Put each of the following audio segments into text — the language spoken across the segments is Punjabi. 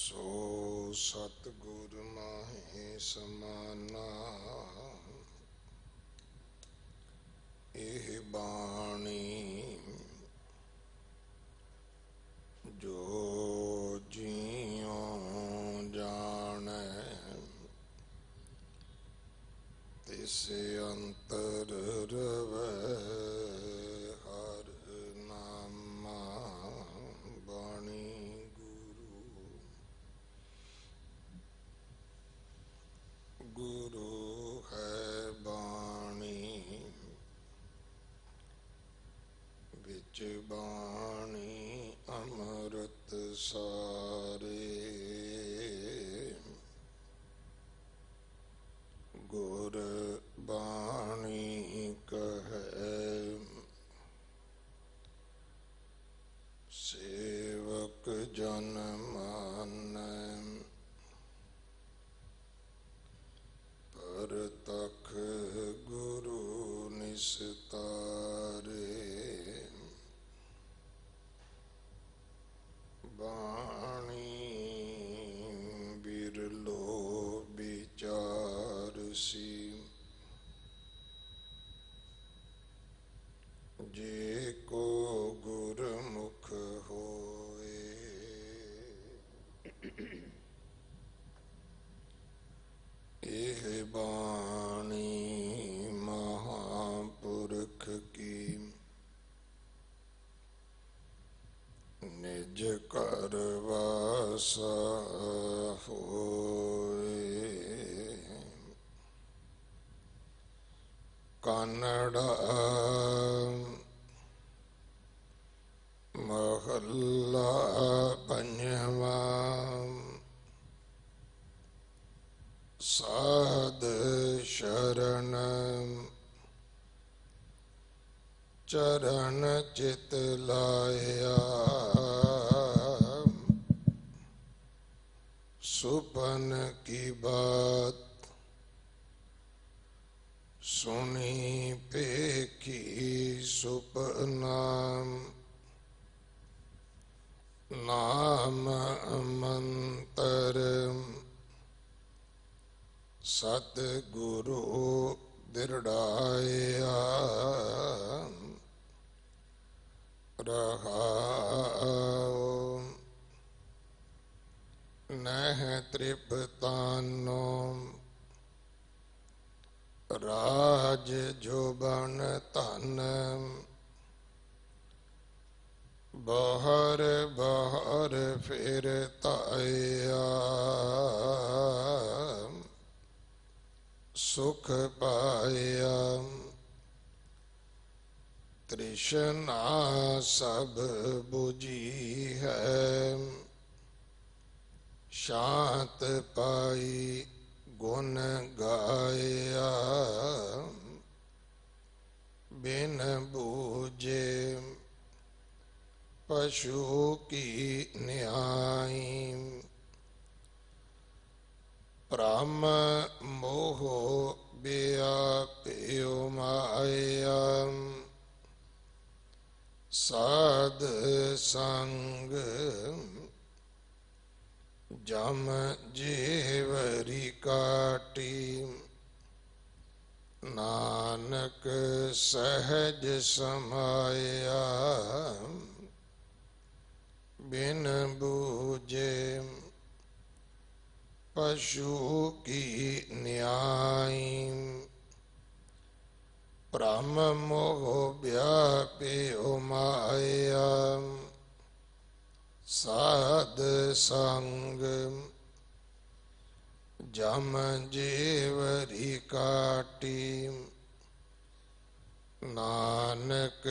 सो सतगुर माहे समाना एह बाणी जो जियों जाने तिस अंतर रवै हर नामा बाणी गुरु है बाणी बिच बाणी अमृत सारे गुर बाणी कहे सेवक जन मानै परतख गुरु निस्तारे बाणी बिरलो विचारसी जे को गुरमुख होए एह बाणी महापुरख की निज कर वासा होए कानड़ा महला पंजवा साध शरण चरण चित लाया सुपन की बात सुनी पेखी सुपना नाम मंतर सतगुरु दृढ़ाया रहाओ नह तृप्तानो राज जोबन धन बहर बहर फिर ताया सुख पाया तृष्णा सब बुझी है शांत पाई गुण गाया बिन बूझे पशु की न्याय प्राम मोह व्याप्यो माया साध संग जम जेवरी काटी नानक सहज समाया बिन बूझे पशु की न्याय ब्रह्म मोह व्याप्यो माया साध संग जम जेवरी काटी नानक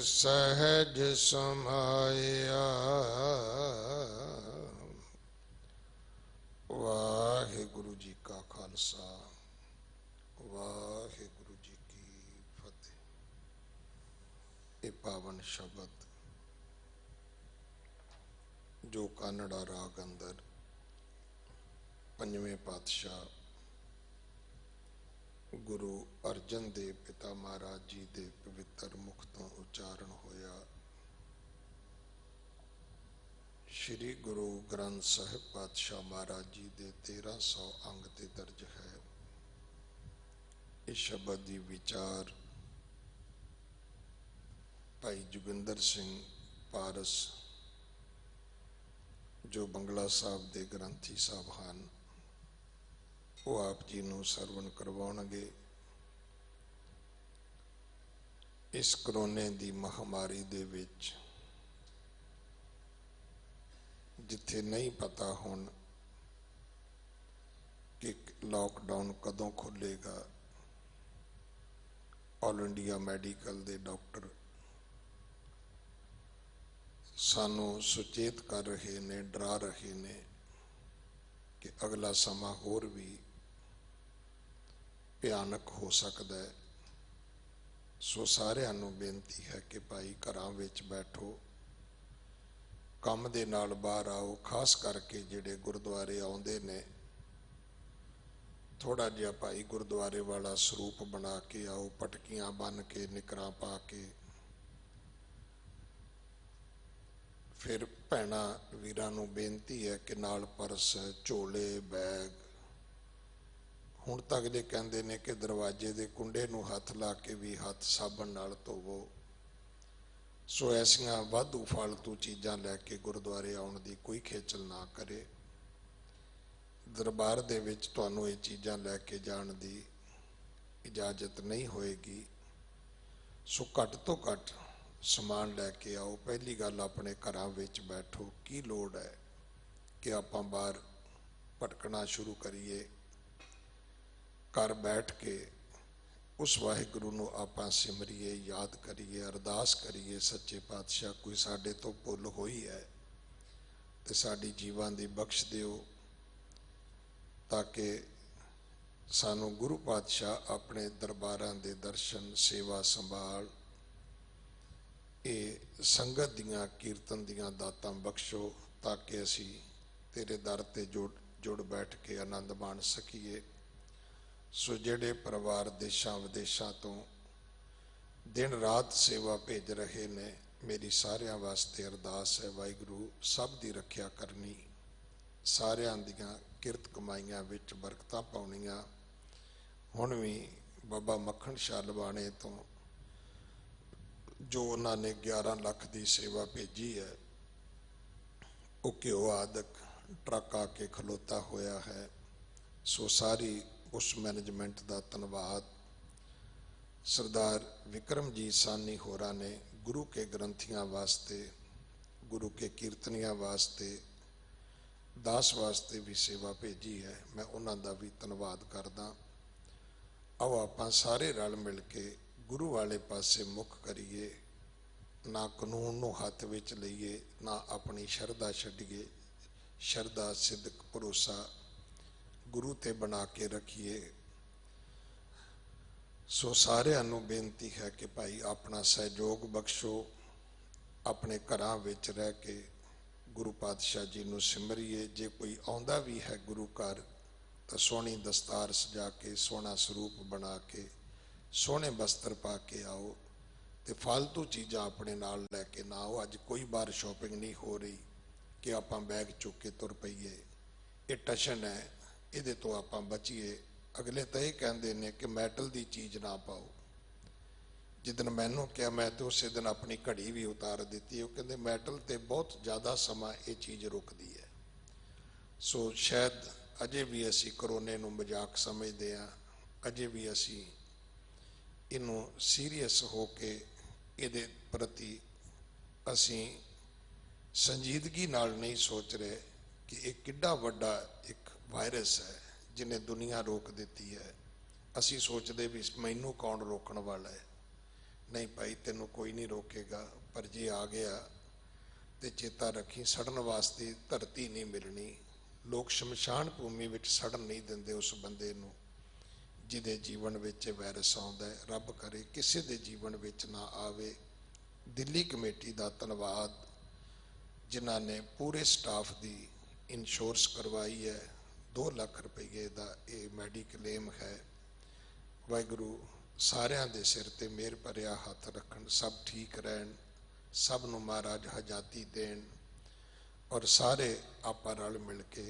सहज समाया वाहिगुरु जी का खालसा वाहिगुरु जी की फतेह। ये पावन शब्द जो कानड़ा राग अंदर पंजवें पातशाह गुरु अर्जन देव पिता महाराज जी दे पवित्र मुख तो उच्चारण होया श्री गुरु ग्रंथ साहिब पातशाह महाराज जी दे 1300 अंग ते दर्ज है। इस शब्द दी विचार भाई जोगिंदर सिंह पारस जो बंगला साहब दे ग्रंथी साहब हैं वो आप जी नूं सरवण करवाउणगे। इस करोने दी महामारी दे विच जिथे नहीं पता हुण कि लॉकडाउन कदों खुलेगा, ऑल इंडिया मैडिकल दे डॉक्टर सानू सुचेत कर रहे ने, डरा रहे ने कि अगला समा होर भी भयानक हो सकता है। सो सारिआं नूं बेनती है कि भाई घरां विच बैठो, काम दे नाल बाहर आओ। खास करके जिहड़े गुरुद्वारे आउंदे ने थोड़ा जिहा भाई गुरुद्वारे वाला सरूप बना के आओ, पटकियां बन के, निकरां पा के। फिर भैणा वीरां नूं बेनती है कि नाल परस, झोले, बैग। हुण तक जे कहंदे ने कि दरवाजे दे कुंडे नूं हथ ला के भी हथ साबण नाल धोवो। सो ऐसियां वाधू फालतू चीज़ां लैके गुरुद्वारे आउण दी कोई खेचल ना करे। दरबार दे विच तुहानूं ये चीज़ां लैके जाण दी इजाजत नहीं होएगी। सो घट तो घट समान लैके आओ। पहली गल अपने घरां विच बैठो। की लोड़ है कि आपां बाहर भटकना शुरू करिए। घर बैठ के उस वाहिगुरू नूं आपां सिमरिए, याद करिए, अरदास करिए, सच्चे पातशाह कोई साडे तो भुल होई है ते साडी जीवां दी बख्श दिओ, ताकि सानू गुरु पातशाह अपने दरबारां दे दर्शन, सेवा संभाल, ये संगत दियां कीर्तन दियां दातां बख्शो, ताकि असी तेरे दर ते जुड़ बैठ के आनंद माण सकीए। सो जेड़े परिवार देशां विदेशां तो दिन रात सेवा भेज रहे ने, मेरी सारियां वास्ते अरदास है वाहिगुरू सब दी रखिया करनी, सारियां दियां किरत कमाइयां विच बरकतां पाउणियां। हुण भी बाबा मक्खण शाह लवाणे तो जो उन्होंने 11 लाख की सेवा भेजी है, वो घ्यो आदक ट्रक आके खलोता होया है। सो सारी उस मैनेजमेंट का धन्यवाद। सरदार विक्रम जी सानी होरा ने गुरु के ग्रंथियां वास्ते, गुरु के कीर्तनियां वास्ते, दास वास्ते भी सेवा भेजी है। मैं उन्हों का भी धन्यवाद करदा। आओ आपां सारे रल मिल के गुरु वाले पासे मुख करिए। ना कानून नूं हथ विच लईए, ना अपनी शरधा छड्डीए। शरधा, सिदक, भरोसा गुरु ते बना के रखिए। सो सारिआं नूं बेनती है कि भाई अपना सहयोग बख्शो। अपने घरां विच रह के गुरु पातशाह जी नूं सिमरिए। जे कोई आउंदा भी है गुरु घर तो सोहनी दस्तार सजा के, सोहना सरूप बना के, सोहने बस्तर पा के आओ। तो फालतू चीज़ां अपने नाल लैके ना आओ। अज कोई बाहर शॉपिंग नहीं हो रही कि आपां बैग चुक के तुर पईए। ये टशन है, ये तो आपां बचीए। अगले तो यह कहते हैं कि मैटल की चीज़ ना पाओ। जिदन मैनू क्या, मैं तो उस दिन अपनी घड़ी भी उतार दी। वो कहते मैटल तो बहुत ज़्यादा समा ये चीज़ रुकती है। सो शायद अजे भी असी करोने नूं मजाक समझते हैं, अजे भी असी इनू सीरीयस हो के इहदे प्रति असी संजीदगी नाल नहीं सोच रहे कि एक किड्डा वड्डा एक वायरस है जिन्हें दुनिया रोक देती है। असी सोचते भी मैनू कौन रोकण वाला है। नहीं भाई, तेनों कोई नहीं रोकेगा, पर जे आ गया तो चेता रखी सड़न वास्ते धरती नहीं मिलनी। लोग शमशान भूमि विच सड़न नहीं देंदे उस बंदे नूं जिहदे जीवन विच वायरस आउंदा है। रब करे किसी दे जीवन विच ना आवे। दिल्ली कमेटी का धन्यवाद जिन्हां ने पूरे स्टाफ की इंश्योरेंस करवाई है। 2 लाख रुपये का ये मैडिक्लेम है। वाहिगुरू सारियां दे सिर ते मेहर भरिया हाथ रखन, सब ठीक रहन, सब नूं महाराज हजाती देन। और सारे आपां रल मिल के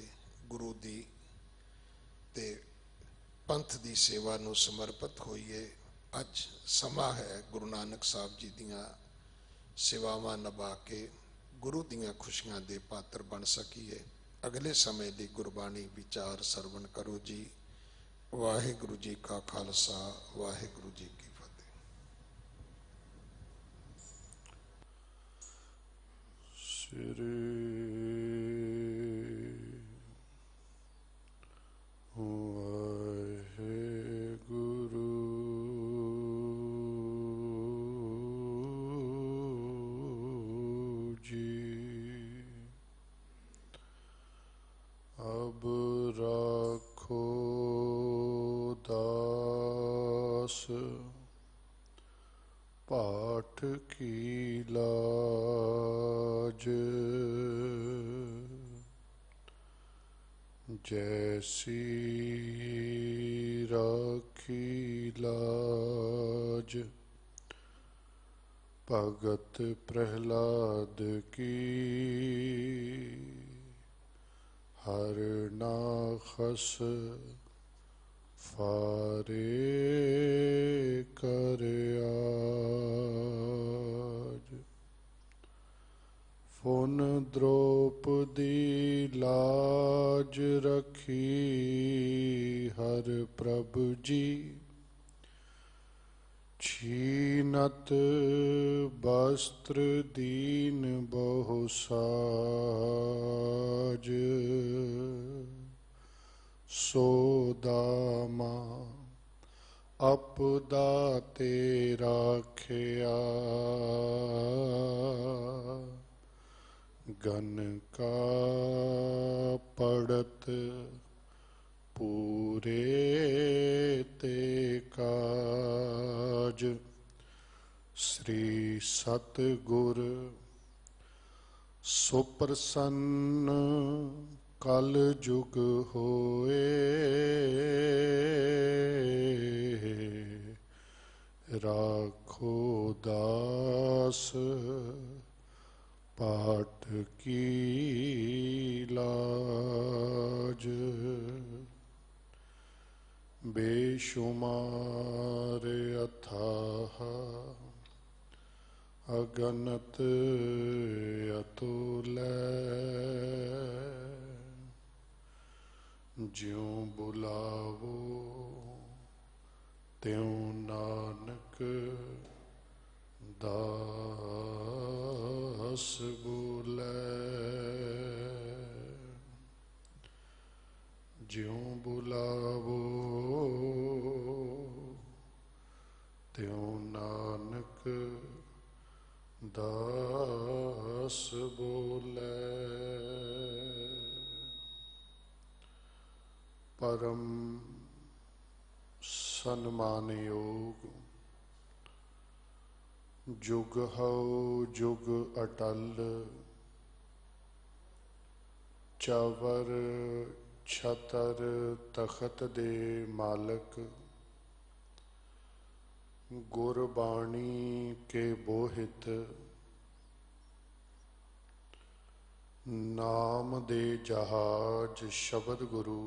गुरु दी ते पंथ दी सेवा नूं समर्पित होइए। अज समा है गुरु नानक साहब जी दियां सेवावां निभा के गुरु दियां खुशियां दे पात्र बन सकीए। अगले समय दी गुरबाणी विचार सरवण करो जी। वाहिगुरु जी का खालसा, वाहिगुरु जी की फतेह। श्री वाहिगुरु जी। अब राखो दास पाठ की लाज, जैसी राखी लाज भगत प्रहलाद की। हर नाखस फारे कर आज। फुन द्रौपदी लाज रखी हर प्रभु जी। छीनत वस्त्र दीन बहु साज। सोदामा अपदा ते राखिया। गन का पड़त पूरे ते काज। श्री सतगुर सुप्रसन्न कल जुग होए। राखो दास पाठ की लाज। बेशुमार अथाह अगनत अतुलय। ज्यों बुलावो त्यों नानक दास बोले। ज्यों बुलावो त्यों नानक दास बोले। परम सन्मान योग जुग हो जुग अटल। चावर छतर तखत दे मालक। गुरबाणी के बोहित नाम दे जहाज शब्द गुरु।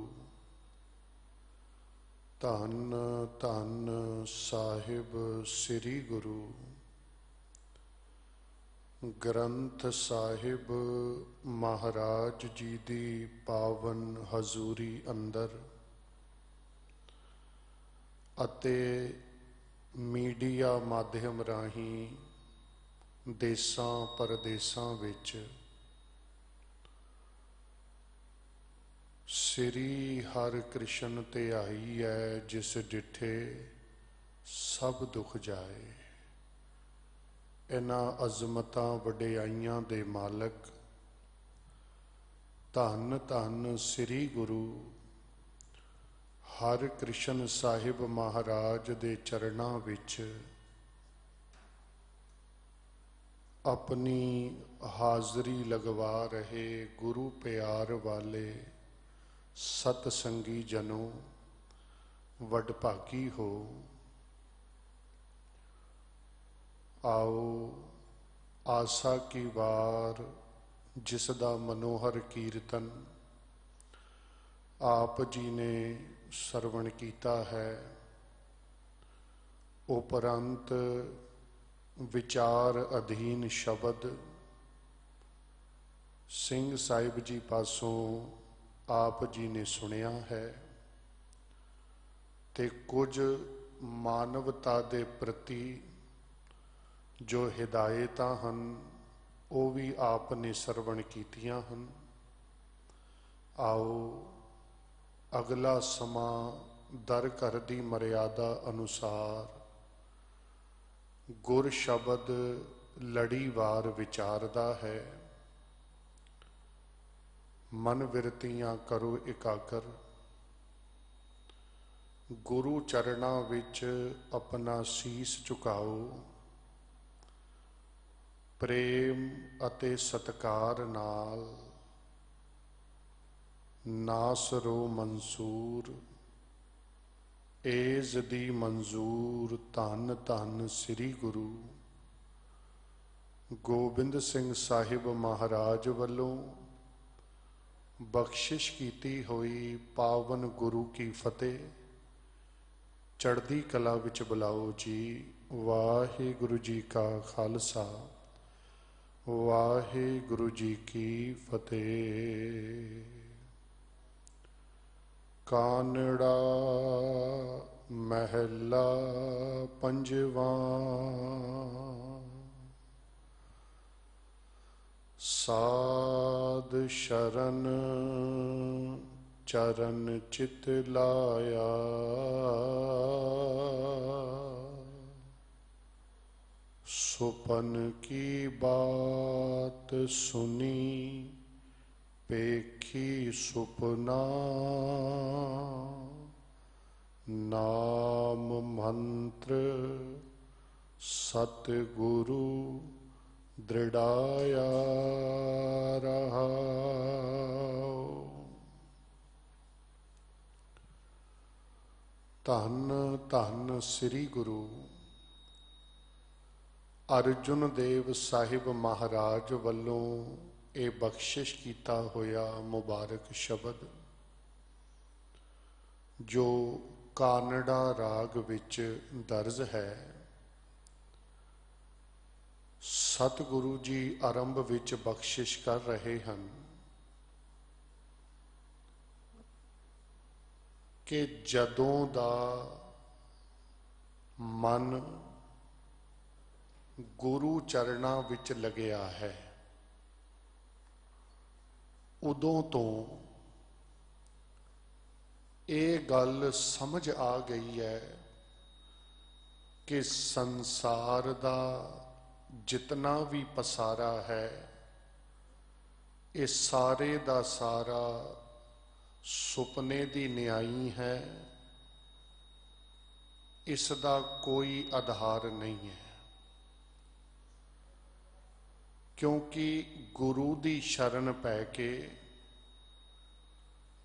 धन धन साहिब श्री गुरु। ग्रंथ साहिब महाराज जी दी पावन हजूरी अंदर अते मीडिया माध्यम राही देसां परदेसां विच श्री हर कृष्ण ते आई है जिस डिठे सब दुख जाए। इन्हां अजमतां वडियाइयां दे मालक धन धन श्री गुरु हर कृष्ण साहिब महाराज दे चरणां विच अपनी हाजरी लगवा रहे गुरु प्यार वाले सतसंगी जनों वडभागी हो। आओ आशा की वार ਜਿਸ ਦਾ ਮਨੋਹਰ ਕੀਰਤਨ ਆਪ ਜੀ ਨੇ ਸਰਵਣ ਕੀਤਾ ਹੈ। ਉਪਰੰਤ ਵਿਚਾਰ ਅਧੀਨ ਸ਼ਬਦ ਸਿੰਘ ਸਾਹਿਬ ਜੀ ਪਾਸੋਂ ਆਪ ਜੀ ਨੇ ਸੁਣਿਆ ਹੈ ਤੇ ਕੁਝ ਮਾਨਵਤਾ ਦੇ ਪ੍ਰਤੀ ਜੋ ਹਿਦਾਇਤਾਂ ਹਨ ਉਹ ਵੀ ਆਪ ਨੇ ਸਰਵਣ ਕੀਤੀਆਂ ਹਨ। ਆਓ ਅਗਲਾ ਸਮਾਂ ਦਰ ਘਰ ਦੀ ਮਰਿਆਦਾ ਅਨੁਸਾਰ ਗੁਰ ਸ਼ਬਦ ਲੜੀਵਾਰ ਵਿਚਾਰਦਾ ਹੈ। ਮਨ ਵਿਰਤੀਆਂ ਕਰੋ ਇਕਾਗਰ, ਗੁਰੂ ਚਰਨਾਂ ਵਿੱਚ ਆਪਣਾ ਸੀਸ ਝੁਕਾਓ। ਪ੍ਰੇਮ ਅਤੇ ਸਤਿਕਾਰ ਨਾਲ ਨਾਸਰੋ ਮਨਸੂਰ ਏਜ਼ ਦੀ ਮਨਜ਼ੂਰ, ਧੰਨ ਧੰਨ ਸ੍ਰੀ ਗੁਰੂ ਗੋਬਿੰਦ ਸਿੰਘ ਸਾਹਿਬ ਮਹਾਰਾਜ ਵੱਲੋਂ ਬਖਸ਼ਿਸ਼ ਕੀਤੀ ਹੋਈ ਪਾਵਨ ਗੁਰੂ ਕੀ ਫਤਿਹ। ਚੜ੍ਹਦੀ ਕਲਾ ਵਿੱਚ ਬੁਲਾਓ ਜੀ। ਵਾਹਿਗੁਰੂ ਜੀ ਕਾ ਖਾਲਸਾ, ਵਾਹਿਗੁਰੂ ਜੀ ਕੀ ਫਤਿਹ। ਕਾਨੜਾ ਮਹਿਲਾ ਪੰਜਵਾਂ। ਸਾਧ ਸ਼ਰਨ ਚਰਨ ਚਿਤ ਲਾਇਆ, ਸੁਪਨ ਕੀ ਬਾਤ ਸੁਨੀ ਪੇਖੀ ਸੁਪਨਾ, ਨਾਮ ਮੰਤਰ ਸਤਿਗੁਰੂ ਦ੍ਰਿੜਾਇਆ ਰਹਾ। ਧੰਨ ਧੰਨ ਸ੍ਰੀ ਗੁਰੂ ਅਰਜੁਨ ਦੇਵ ਸਾਹਿਬ ਮਹਾਰਾਜ ਵੱਲੋਂ ਇਹ ਬਖਸ਼ਿਸ਼ ਕੀਤਾ ਹੋਇਆ ਮੁਬਾਰਕ ਸ਼ਬਦ ਜੋ ਕਾਨੜਾ ਰਾਗ ਵਿੱਚ ਦਰਜ ਹੈ। ਸਤਿਗੁਰੂ ਜੀ ਆਰੰਭ ਵਿੱਚ ਬਖਸ਼ਿਸ਼ ਕਰ ਰਹੇ ਹਨ ਕਿ ਜਦੋਂ ਦਾ ਮਨ ਗੁਰੂ ਚਰਨਾਂ ਵਿੱਚ ਲੱਗਿਆ ਹੈ ਉਦੋਂ ਤੋਂ ਇਹ ਗੱਲ ਸਮਝ ਆ ਗਈ ਹੈ ਕਿ ਸੰਸਾਰ ਦਾ ਜਿਤਨਾ ਵੀ ਪਸਾਰਾ ਹੈ ਇਹ ਸਾਰੇ ਦਾ ਸਾਰਾ ਸੁਪਨੇ ਦੀ ਨਿਆਈ ਹੈ। ਇਸ ਦਾ ਕੋਈ ਆਧਾਰ ਨਹੀਂ ਹੈ, ਕਿਉਂਕਿ ਗੁਰੂ ਦੀ ਸ਼ਰਨ ਪੈ ਕੇ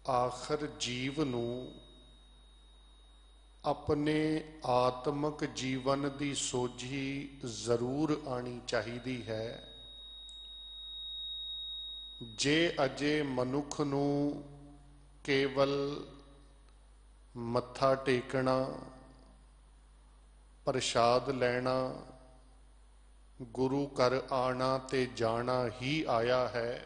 ਆਖਰ ਜੀਵ ਨੂੰ ਆਪਣੇ ਆਤਮਿਕ ਜੀਵਨ ਦੀ ਸੋਝੀ ਜ਼ਰੂਰ ਆਣੀ ਚਾਹੀਦੀ ਹੈ। ਜੇ ਅਜੇ ਮਨੁੱਖ ਨੂੰ ਕੇਵਲ ਮੱਥਾ ਟੇਕਣਾ, ਪ੍ਰਸ਼ਾਦ ਲੈਣਾ, ਗੁਰੂ ਘਰ ਆਣਾ ਤੇ ਜਾਣਾ ਹੀ ਆਇਆ ਹੈ,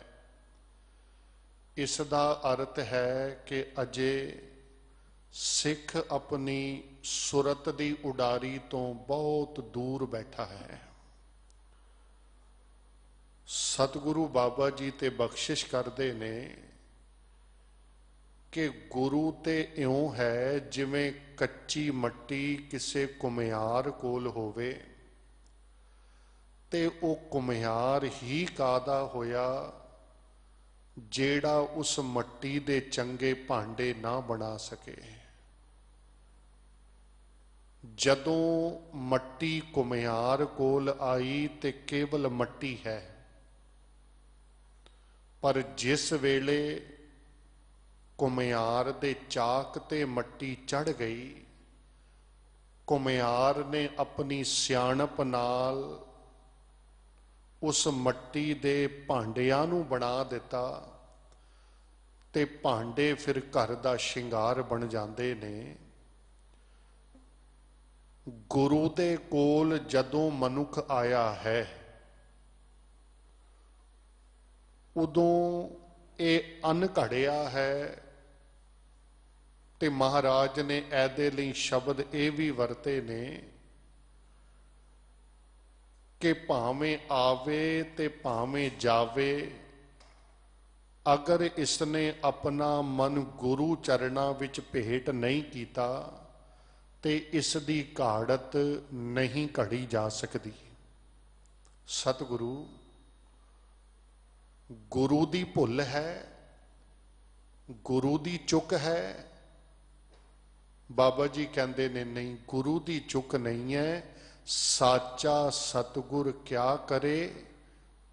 ਇਸ ਦਾ ਅਰਥ ਹੈ ਕਿ ਅਜੇ ਸਿੱਖ ਆਪਣੀ ਸੁਰਤ ਦੀ ਉਡਾਰੀ ਤੋਂ ਬਹੁਤ ਦੂਰ ਬੈਠਾ ਹੈ। ਸਤਿਗੁਰੂ ਬਾਬਾ ਜੀ ਤੇ ਬਖਸ਼ਿਸ਼ ਕਰਦੇ ਨੇ ਕਿ ਗੁਰੂ ਤੇ ਇਉਂ ਹੈ ਜਿਵੇਂ ਕੱਚੀ ਮੱਟੀ ਕਿਸੇ ਘੁਮਿਆਰ ਕੋਲ ਹੋਵੇ ਤੇ ਉਹ ਘੁਮਿਆਰ ਹੀ ਕਾਦਾ ਹੋਇਆ ਜਿਹੜਾ ਉਸ ਮੱਟੀ ਦੇ ਚੰਗੇ ਭਾਂਡੇ ਨਾ ਬਣਾ ਸਕੇ। ਜਦੋਂ ਮੱਟੀ ਘੁਮਿਆਰ ਕੋਲ ਆਈ ਤੇ ਕੇਵਲ ਮੱਟੀ ਹੈ, ਪਰ ਜਿਸ ਵੇਲੇ ਘੁਮਿਆਰ ਦੇ ਚਾਕ ਤੇ ਮੱਟੀ ਚੜ੍ਹ ਗਈ, ਘੁਮਿਆਰ ਨੇ ਆਪਣੀ ਸਿਆਣਪ ਨਾਲ ਉਸ ਮੱਟੀ ਦੇ ਭਾਂਡਿਆਂ ਨੂੰ ਬਣਾ ਦਿੱਤਾ ਤੇ ਭਾਂਡੇ ਫਿਰ ਘਰ ਦਾ ਸ਼ਿੰਗਾਰ ਬਣ ਜਾਂਦੇ ਨੇ। ਗੁਰੂ ਦੇ ਕੋਲ ਜਦੋਂ ਮਨੁੱਖ ਆਇਆ ਹੈ ਉਦੋਂ ਇਹ ਅੰਨ ਘੜਿਆ ਹੈ ਤੇ ਮਹਾਰਾਜ ਨੇ ਇਹਦੇ ਲਈ ਸ਼ਬਦ ਇਹ ਵੀ ਵਰਤੇ ਨੇ ਕਿ ਭਾਵੇਂ ਆਵੇ ਤੇ ਭਾਵੇਂ ਜਾਵੇ, ਅਗਰ ਇਸਨੇ ਆਪਣਾ ਮਨ ਗੁਰੂ ਚਰਨਾਂ ਵਿੱਚ ਭੇਟ ਨਹੀਂ ਕੀਤਾ ਤੇ ਇਸ ਦੀ ਘਾੜਤ ਨਹੀਂ ਘੜੀ ਜਾ ਸਕਦੀ। ਸਤਿਗੁਰੂ ਗੁਰੂ ਦੀ ਭੁੱਲ ਹੈ, ਗੁਰੂ ਦੀ ਚੁੱਕ ਹੈ। ਬਾਬਾ ਜੀ ਕਹਿੰਦੇ ਨੇ ਨਹੀਂ, ਗੁਰੂ ਦੀ ਚੁੱਕ ਨਹੀਂ ਹੈ। ਸਾਚਾ ਸਤਿਗੁਰ ਕਿਆ ਕਰੇ,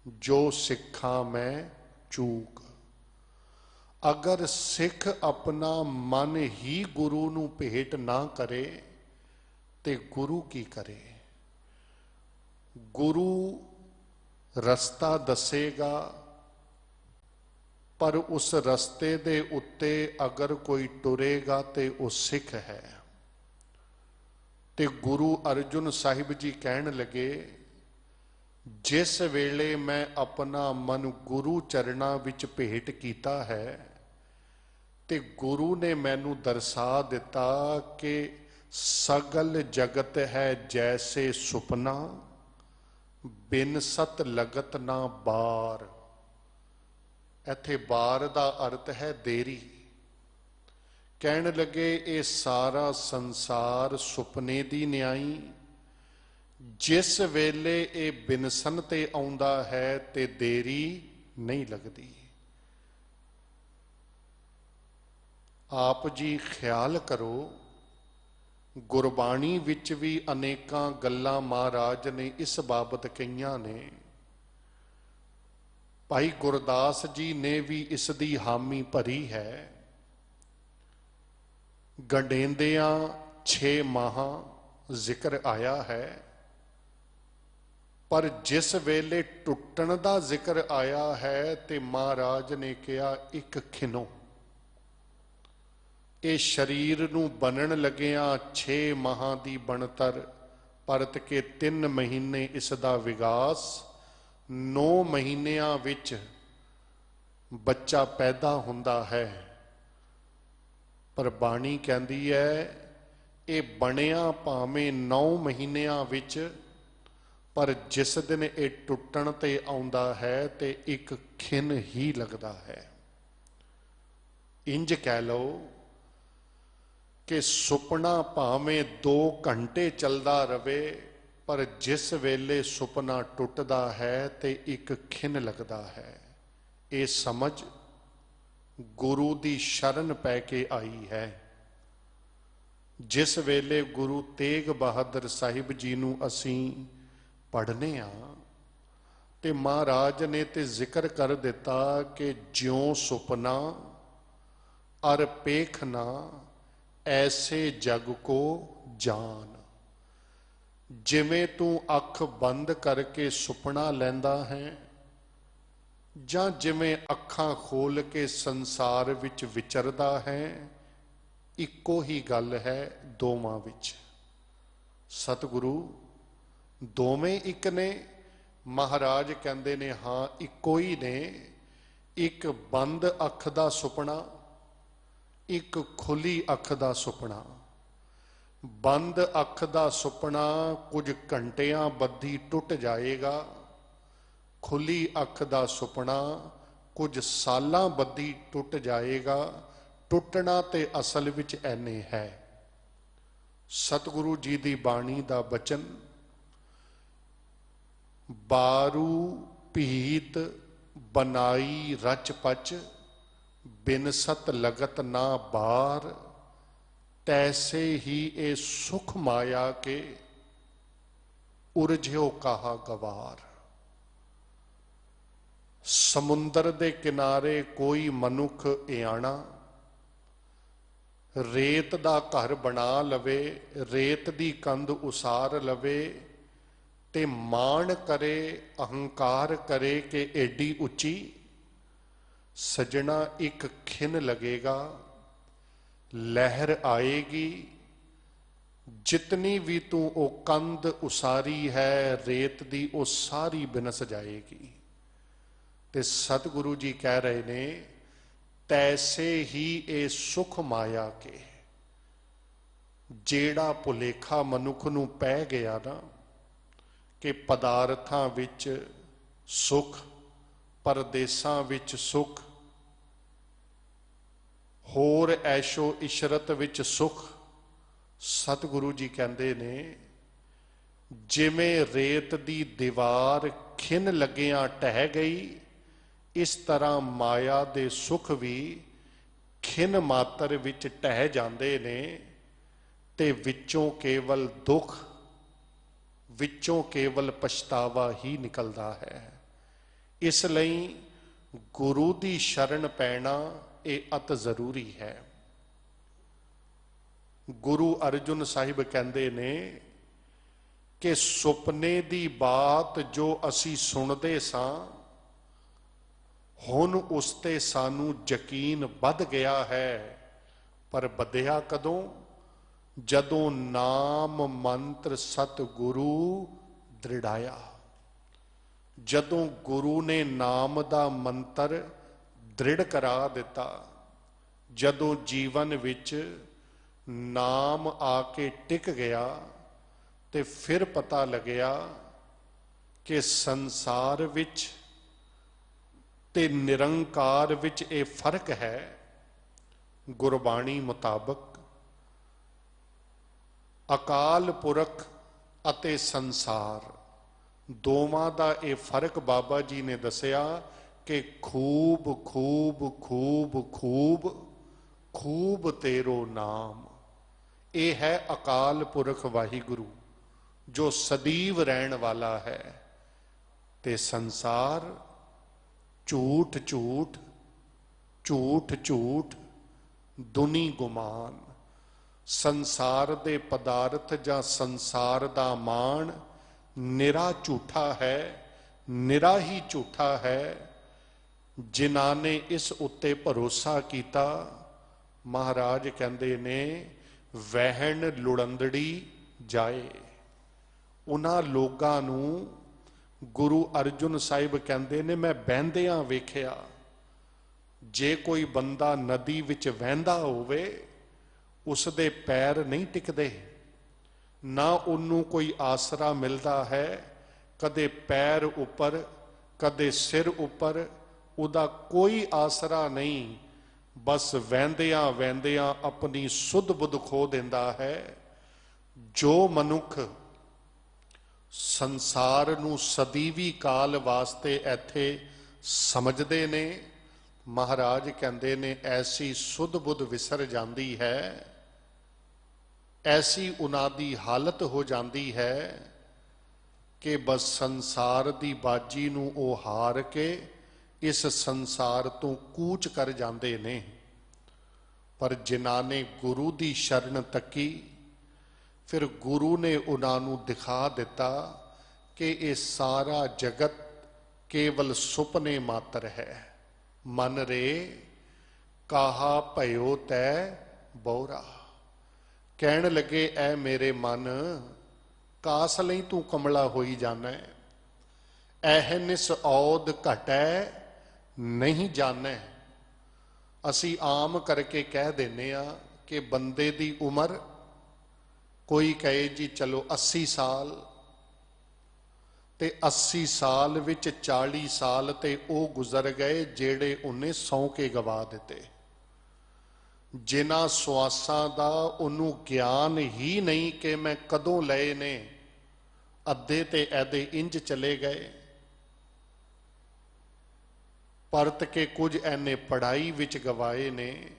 ਜੋ ਸਿੱਖਾਂ ਮੈਂ ਚੂਕ। ਅਗਰ ਸਿੱਖ ਆਪਣਾ ਮਨ ਹੀ ਗੁਰੂ ਨੂੰ ਭੇਟ ਨਾ ਕਰੇ ਤੇ ਗੁਰੂ ਕੀ ਕਰੇ? ਗੁਰੂ ਰਸਤਾ ਦੱਸੇਗਾ, ਪਰ ਉਸ ਰਸਤੇ ਦੇ ਉੱਤੇ ਅਗਰ ਕੋਈ ਟੁਰੇਗਾ ਤੇ ਉਹ ਸਿੱਖ ਹੈ। ਤੇ ਗੁਰੂ ਅਰਜੁਨ ਸਾਹਿਬ ਜੀ ਕਹਿਣ ਲੱਗੇ, ਜਿਸ ਵੇਲੇ ਮੈਂ ਆਪਣਾ ਮਨ ਗੁਰੂ ਚਰਨਾਂ ਵਿੱਚ ਭੇਟ ਕੀਤਾ ਹੈ ਤੇ ਗੁਰੂ ਨੇ ਮੈਨੂੰ ਦਰਸਾ ਦਿੱਤਾ ਕਿ ਸਗਲ ਜਗਤ ਹੈ ਜੈਸੇ ਸੁਪਨਾ, ਬਿਨ ਸਤ ਲਗਤ ਨਾ ਬਾਰ। ਇੱਥੇ ਬਾਰ ਦਾ ਅਰਥ ਹੈ ਦੇਰੀ। ਕਹਿਣ ਲੱਗੇ ਇਹ ਸਾਰਾ ਸੰਸਾਰ ਸੁਪਨੇ ਦੀ ਨਿਆਈ, ਜਿਸ ਵੇਲੇ ਇਹ ਬਿਨਸਨ ਤੇ ਆਉਂਦਾ ਹੈ ਤੇ ਦੇਰੀ ਨਹੀਂ ਲੱਗਦੀ। ਆਪ ਜੀ ਖਿਆਲ ਕਰੋ, ਗੁਰਬਾਣੀ ਵਿੱਚ ਵੀ ਅਨੇਕਾਂ ਗੱਲਾਂ ਮਹਾਰਾਜ ਨੇ ਇਸ ਬਾਬਤ ਕਹੀਆਂ ਨੇ। ਭਾਈ ਗੁਰਦਾਸ ਜੀ ਨੇ ਵੀ ਇਸ ਦੀ ਹਾਮੀ ਭਰੀ ਹੈ। ਗੰਡੇਂਦਿਆਂ 6 ਮਾਹਾਂ ਜ਼ਿਕਰ ਆਇਆ ਹੈ, ਪਰ ਜਿਸ ਵੇਲੇ ਟੁੱਟਣ ਦਾ ਜ਼ਿਕਰ ਆਇਆ ਹੈ ਤੇ ਮਹਾਰਾਜ ਨੇ ਕਿਹਾ ਇੱਕ ਖਿਨੋ। ਇਹ ਸਰੀਰ ਨੂੰ ਬਣਨ ਲੱਗਿਆਂ 6 ਮਾਹਾਂ ਦੀ ਬਣਤਰ, ਪਰਤ ਕੇ 3 ਮਹੀਨੇ ਇਸ ਦਾ ਵਿਕਾਸ, 9 ਮਹੀਨਿਆਂ ਵਿੱਚ ਬੱਚਾ ਪੈਦਾ ਹੁੰਦਾ ਹੈ। ਪਰ ਬਾਣੀ ਕਹਿੰਦੀ ਹੈ ਇਹ ਬਣਿਆ ਭਾਵੇਂ 9 ਮਹੀਨਿਆਂ ਵਿੱਚ, ਪਰ ਜਿਸ ਦਿਨ ਇਹ ਟੁੱਟਣ ਤੇ ਆਉਂਦਾ ਹੈ ਤੇ ਇੱਕ ਖਿਨ ਹੀ ਲੱਗਦਾ ਹੈ। ਇੰਜ ਕਹਿ ਲਓ ਕਿ ਸੁਪਨਾ ਭਾਵੇਂ 2 ਘੰਟੇ ਚੱਲਦਾ ਰਵੇ, ਪਰ ਜਿਸ ਵੇਲੇ ਸੁਪਨਾ ਟੁੱਟਦਾ ਹੈ ਤੇ ਇੱਕ ਖਿਨ ਲੱਗਦਾ ਹੈ। ਇਹ ਸਮਝ ਗੁਰੂ ਦੀ ਸ਼ਰਨ ਪੈ ਕੇ ਆਈ ਹੈ। ਜਿਸ ਵੇਲੇ ਗੁਰੂ ਤੇਗ ਬਹਾਦਰ ਸਾਹਿਬ ਜੀ ਨੂੰ ਅਸੀਂ ਪੜ੍ਹਨੇ ਆ ਤੇ ਮਹਾਰਾਜ ਨੇ ਤੇ ਜ਼ਿਕਰ ਕਰ ਦਿੱਤਾ ਕਿ ਜਿਉਂ ਸੁਪਨਾ ਅਰ ਪੇਖਨਾ ਐਸੇ ਜਗ ਕੋ ਜਾਨ। ਜਿਵੇਂ ਤੂੰ ਅੱਖ ਬੰਦ ਕਰਕੇ ਸੁਪਨਾ ਲੈਂਦਾ ਹੈ ਜਾਂ ਜਿਵੇਂ ਅੱਖਾਂ ਖੋਲ ਕੇ ਸੰਸਾਰ ਵਿੱਚ ਵਿਚਰਦਾ ਹੈ, ਇੱਕੋ ਹੀ ਗੱਲ ਹੈ ਦੋਵਾਂ ਵਿੱਚ। ਸਤਿਗੁਰੂ ਦੋਵੇਂ ਇੱਕ ਨੇ? ਮਹਾਰਾਜ ਕਹਿੰਦੇ ਨੇ ਹਾਂ ਇੱਕੋ ਹੀ ਨੇ। ਇੱਕ ਬੰਦ ਅੱਖ ਦਾ ਸੁਪਨਾ, ਇੱਕ ਖੁੱਲੀ ਅੱਖ ਦਾ ਸੁਪਨਾ। ਬੰਦ ਅੱਖ ਦਾ ਸੁਪਨਾ ਕੁਝ ਘੰਟਿਆਂ ਬੱਧੀ ਟੁੱਟ ਜਾਏਗਾ, ਖੁੱਲੀ ਅੱਖ ਦਾ ਸੁਪਨਾ ਕੁਝ ਸਾਲਾਂ ਬੱਧੀ ਟੁੱਟ ਜਾਏਗਾ। ਟੁੱਟਣਾ ਤੇ ਅਸਲ ਵਿੱਚ ਐਨੇ ਹੈ। ਸਤਿਗੁਰੂ ਜੀ ਦੀ ਬਾਣੀ ਦਾ ਬਚਨ, ਬਾਰੂ ਭੀਤ ਬਨਾਈ ਰਚ ਪਚ, ਬਿਨ ਸਤ ਲਗਤ ਨਾ ਬਾਰ। ਤੈਸੇ ਹੀ ਇਹ ਸੁਖ ਮਾਇਆ ਕੇ, ਉਰਝਿਓ ਕਾਹਾ ਗਵਾਰ। ਸਮੁੰਦਰ ਦੇ ਕਿਨਾਰੇ ਕੋਈ ਮਨੁੱਖ ਇਆਣਾ ਰੇਤ ਦਾ ਘਰ ਬਣਾ ਲਵੇ, ਰੇਤ ਦੀ ਕੰਧ ਉਸਾਰ ਲਵੇ ਤੇ ਮਾਣ ਕਰੇ, ਅਹੰਕਾਰ ਕਰੇ ਕਿ ਏਡੀ ਉੱਚੀ, ਸਜਣਾ ਇੱਕ ਖਿਨ ਲੱਗੇਗਾ, ਲਹਿਰ ਆਏਗੀ, ਜਿਤਨੀ ਵੀ ਤੂੰ ਉਹ ਕੰਧ ਉਸਾਰੀ ਹੈ ਰੇਤ ਦੀ, ਉਹ ਸਾਰੀ ਬਿਨਸ ਜਾਏਗੀ। ਤੇ ਸਤਿਗੁਰੂ ਜੀ ਕਹਿ ਰਹੇ ਨੇ, ਤੈਸੇ ਹੀ ਇਹ ਸੁਖ ਮਾਇਆ ਕੇ, ਜਿਹੜਾ ਭੁਲੇਖਾ ਮਨੁੱਖ ਨੂੰ ਪੈ ਗਿਆ ਨਾ ਕਿ ਪਦਾਰਥਾਂ ਵਿੱਚ ਸੁਖ, ਪਰਦੇਸਾਂ ਵਿੱਚ ਸੁਖ, ਹੋਰ ਐਸ਼ੋ ਇਸ਼ਰਤ ਵਿੱਚ ਸੁਖ, ਸਤਿਗੁਰੂ ਜੀ ਕਹਿੰਦੇ ਨੇ ਜਿਵੇਂ ਰੇਤ ਦੀ ਦੀਵਾਰ ਖਿਨ ਲੱਗਿਆਂ ਢਹਿ ਗਈ, ਇਸ ਤਰ੍ਹਾਂ ਮਾਇਆ ਦੇ ਸੁਖ ਵੀ ਖਿਨ ਮਾਤਰ ਵਿੱਚ ਢਹਿ ਜਾਂਦੇ ਨੇ ਤੇ ਵਿੱਚੋਂ ਕੇਵਲ ਦੁੱਖ, ਵਿੱਚੋਂ ਕੇਵਲ ਪਛਤਾਵਾ ਹੀ ਨਿਕਲਦਾ ਹੈ। ਇਸ ਲਈ ਗੁਰੂ ਦੀ ਸ਼ਰਨ ਪੈਣਾ ਇਹ ਅਤ ਜ਼ਰੂਰੀ ਹੈ। ਗੁਰੂ ਅਰਜੁਨ ਸਾਹਿਬ ਕਹਿੰਦੇ ਨੇ ਕਿ ਸੁਪਨੇ ਦੀ ਬਾਤ ਜੋ ਅਸੀਂ ਸੁਣਦੇ ਸਾਂ, ਹੁਣ ਉਸ ਤੇ ਸਾਨੂੰ ਯਕੀਨ ਵੱਧ ਗਿਆ ਹੈ, ਪਰ ਵਧਿਆ ਕਦੋਂ? ਜਦੋਂ ਨਾਮ ਮੰਤਰ ਸਤਿਗੁਰੂ ਦ੍ਰਿੜਾਇਆ, ਜਦੋਂ ਗੁਰੂ ਨੇ ਨਾਮ ਦਾ ਮੰਤਰ ਦ੍ਰਿੜ ਕਰਾ ਦਿੱਤਾ, ਜਦੋਂ ਜੀਵਨ ਵਿੱਚ ਨਾਮ ਆ ਕੇ ਟਿਕ ਗਿਆ, ਤੇ ਫਿਰ ਪਤਾ ਲੱਗਿਆ ਕਿ ਸੰਸਾਰ ਵਿੱਚ ਤੇ ਨਿਰੰਕਾਰ ਵਿੱਚ ਇਹ ਫਰਕ ਹੈ। ਗੁਰਬਾਣੀ ਮੁਤਾਬਕ ਅਕਾਲ ਪੁਰਖ ਅਤੇ ਸੰਸਾਰ ਦੋਵਾਂ ਦਾ ਇਹ ਫਰਕ ਬਾਬਾ ਜੀ ਨੇ ਦੱਸਿਆ ਕਿ ਖੂਬ ਖੂਬ ਖੂਬ ਖੂਬ ਖੂਬ ਤੇਰੋ ਨਾਮ। ਇਹ ਹੈ ਅਕਾਲ ਪੁਰਖ ਵਾਹਿਗੁਰੂ ਜੋ ਸਦੀਵ ਰਹਿਣ ਵਾਲਾ ਹੈ, ਤੇ ਸੰਸਾਰ ਝੂਠ ਝੂਠ ਝੂਠ ਝੂਠ ਦੁਨੀ ਗੁਮਾਨ। ਸੰਸਾਰ ਦੇ ਪਦਾਰਥ ਜਾਂ ਸੰਸਾਰ ਦਾ ਮਾਣ ਨਿਰਾ ਝੂਠਾ ਹੈ, ਨਿਰਾ ਹੀ ਝੂਠਾ ਹੈ। ਜਿਨ੍ਹਾਂ ਨੇ ਇਸ ਉੱਤੇ ਭਰੋਸਾ ਕੀਤਾ, ਮਹਾਰਾਜ ਕਹਿੰਦੇ ਨੇ ਵਹਿਣ ਲੁੜੰਦੜੀ ਜਾਏ। ਉਹਨਾਂ ਲੋਕਾਂ ਨੂੰ ਗੁਰੂ ਅਰਜੁਨ ਸਾਹਿਬ ਕਹਿੰਦੇ ਨੇ ਮੈਂ ਵਹਿੰਦਿਆਂ ਵੇਖਿਆ। ਜੇ ਕੋਈ ਬੰਦਾ ਨਦੀ ਵਿੱਚ ਵਹਿੰਦਾ ਹੋਵੇ, ਉਸ ਦੇ ਪੈਰ ਨਹੀਂ ਟਿਕਦੇ, ਨਾ ਉਹਨੂੰ ਕੋਈ ਆਸਰਾ ਮਿਲਦਾ ਹੈ, ਕਦੇ ਪੈਰ ਉੱਪਰ ਕਦੇ ਸਿਰ ਉੱਪਰ, ਉਹਦਾ ਕੋਈ ਆਸਰਾ ਨਹੀਂ। ਬਸ ਵਹਿੰਦਿਆਂ ਵਹਿੰਦਿਆਂ ਆਪਣੀ ਸੁੱਧ ਬੁੱਧ ਖੋ ਦਿੰਦਾ ਹੈ। ਜੋ ਮਨੁੱਖ ਸੰਸਾਰ ਨੂੰ ਸਦੀਵੀ ਕਾਲ ਵਾਸਤੇ ਇੱਥੇ ਸਮਝਦੇ ਨੇ, ਮਹਾਰਾਜ ਕਹਿੰਦੇ ਨੇ ਐਸੀ ਸੁੱਧ ਬੁੱਧ ਵਿਸਰ ਜਾਂਦੀ ਹੈ, ਐਸੀ ਉਹਨਾਂ ਦੀ ਹਾਲਤ ਹੋ ਜਾਂਦੀ ਹੈ ਕਿ ਬਸ ਸੰਸਾਰ ਦੀ ਬਾਜੀ ਨੂੰ ਉਹ ਹਾਰ ਕੇ ਇਸ ਸੰਸਾਰ ਤੋਂ ਕੂਚ ਕਰ ਜਾਂਦੇ ਨੇ। ਪਰ ਜਿਨ੍ਹਾਂ ਨੇ ਗੁਰੂ ਦੀ ਸ਼ਰਨ ਤੱਕੀ, ਫਿਰ ਗੁਰੂ ਨੇ ਉਹਨਾਂ ਨੂੰ ਦਿਖਾ ਦਿੱਤਾ ਕਿ ਇਹ ਸਾਰਾ ਜਗਤ ਕੇਵਲ ਸੁਪਨੇ ਮਾਤਰ ਹੈ। ਮਨ ਰੇ ਕਾਹਾ ਭਇਓ ਤੈ ਬੋਰਾ। ਕਹਿਣ ਲੱਗੇ ਐ ਮੇਰੇ ਮਨ, ਕਾਸ ਲਈ ਤੂੰ ਕਮਲਾ ਹੋਈ ਜਾਣਾ, ਐਹ ਨਿਸ ਔਦ ਘਟੈ ਨਹੀਂ ਜਾਣੈ। ਅਸੀਂ ਆਮ ਕਰਕੇ ਕਹਿ ਦਿੰਦੇ ਆ ਕਿ ਬੰਦੇ ਦੀ ਉਮਰ, ਕੋਈ ਕਹੇ ਜੀ ਚਲੋ 80 ਸਾਲ, ਤੇ 80 ਸਾਲ ਵਿੱਚ 40 ਸਾਲ ਤੇ ਉਹ ਗੁਜ਼ਰ ਗਏ ਜਿਹੜੇ ਉਹਨੇ ਸੌਂ ਕੇ ਗਵਾ ਦਿੱਤੇ। ਜਿਨ੍ਹਾਂ ਸਵਾਸਾਂ ਦਾ ਉਹਨੂੰ ਗਿਆਨ ਹੀ ਨਹੀਂ ਕਿ ਮੈਂ ਕਦੋਂ ਲਏ ਨੇ, ਅੱਧੇ ਤੇ ਐਦੇ ਇੰਜ ਚਲੇ ਗਏ। ਪਰਤ ਕੇ ਕੁਝ ਐਨੇ ਪੜ੍ਹਾਈ ਵਿੱਚ ਗਵਾਏ ਨੇ,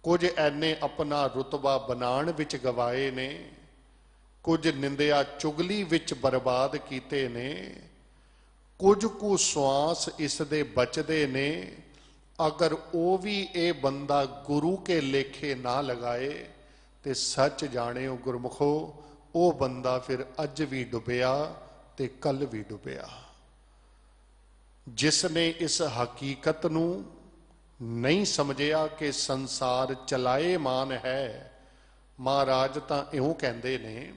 ਕੁਝ ਐਨੇ ਆਪਣਾ ਰੁਤਬਾ ਬਣਾਉਣ ਵਿੱਚ ਗਵਾਏ ਨੇ, ਕੁਝ ਨਿੰਦਿਆ ਚੁਗਲੀ ਵਿੱਚ ਬਰਬਾਦ ਕੀਤੇ ਨੇ, ਕੁਝ ਕੁ ਸਵਾਸ ਇਸ ਦੇ ਬਚਦੇ ਨੇ। ਅਗਰ ਉਹ ਵੀ ਇਹ ਬੰਦਾ ਗੁਰੂ ਕੇ ਲੇਖੇ ਨਾ ਲਗਾਏ, ਤੇ ਸੱਚ ਜਾਣਿਓ ਗੁਰਮੁਖੋ, ਉਹ ਬੰਦਾ ਫਿਰ ਅੱਜ ਵੀ ਡੁੱਬਿਆ ਤੇ ਕੱਲ ਵੀ ਡੁੱਬਿਆ। ਜਿਸ ਨੇ ਇਸ ਹਕੀਕਤ ਨੂੰ ਨਹੀਂ ਸਮਝਿਆ ਕਿ ਸੰਸਾਰ ਚਲਾਏਮਾਨ ਹੈ, ਮਹਾਰਾਜ ਤਾਂ ਇਉਂ ਕਹਿੰਦੇ ਨੇ,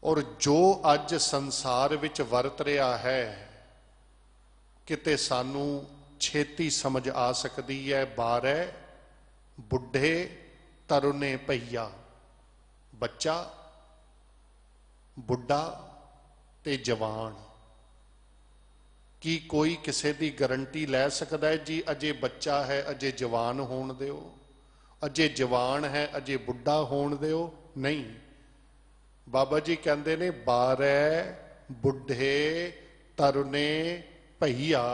ਔਰ ਜੋ ਅੱਜ ਸੰਸਾਰ ਵਿੱਚ ਵਰਤ ਰਿਹਾ ਹੈ, ਕਿਤੇ ਸਾਨੂੰ ਛੇਤੀ ਸਮਝ ਆ ਸਕਦੀ ਹੈ। ਬਾਰੈ ਬੁੱਢੇ ਤਰੁਨੇ ਪਈਆ, ਬੱਚਾ, ਬੁੱਢਾ ਤੇ ਜਵਾਨ। ਕੀ ਕੋਈ ਕਿਸੇ ਦੀ ਗਰੰਟੀ ਲੈ ਸਕਦਾ ਹੈ ਜੀ ਅਜੇ ਬੱਚਾ ਹੈ ਅਜੇ ਜਵਾਨ ਹੋਣ ਦਿਓ, ਅਜੇ ਜਵਾਨ ਹੈ ਅਜੇ ਬੁੱਢਾ ਹੋਣ ਦਿਓ? ਨਹੀਂ। ਬਾਬਾ ਜੀ ਕਹਿੰਦੇ ਨੇ ਬਾਰੈ ਬੁੱਢੇ ਤਰੁਨੇ ਭਈਆ,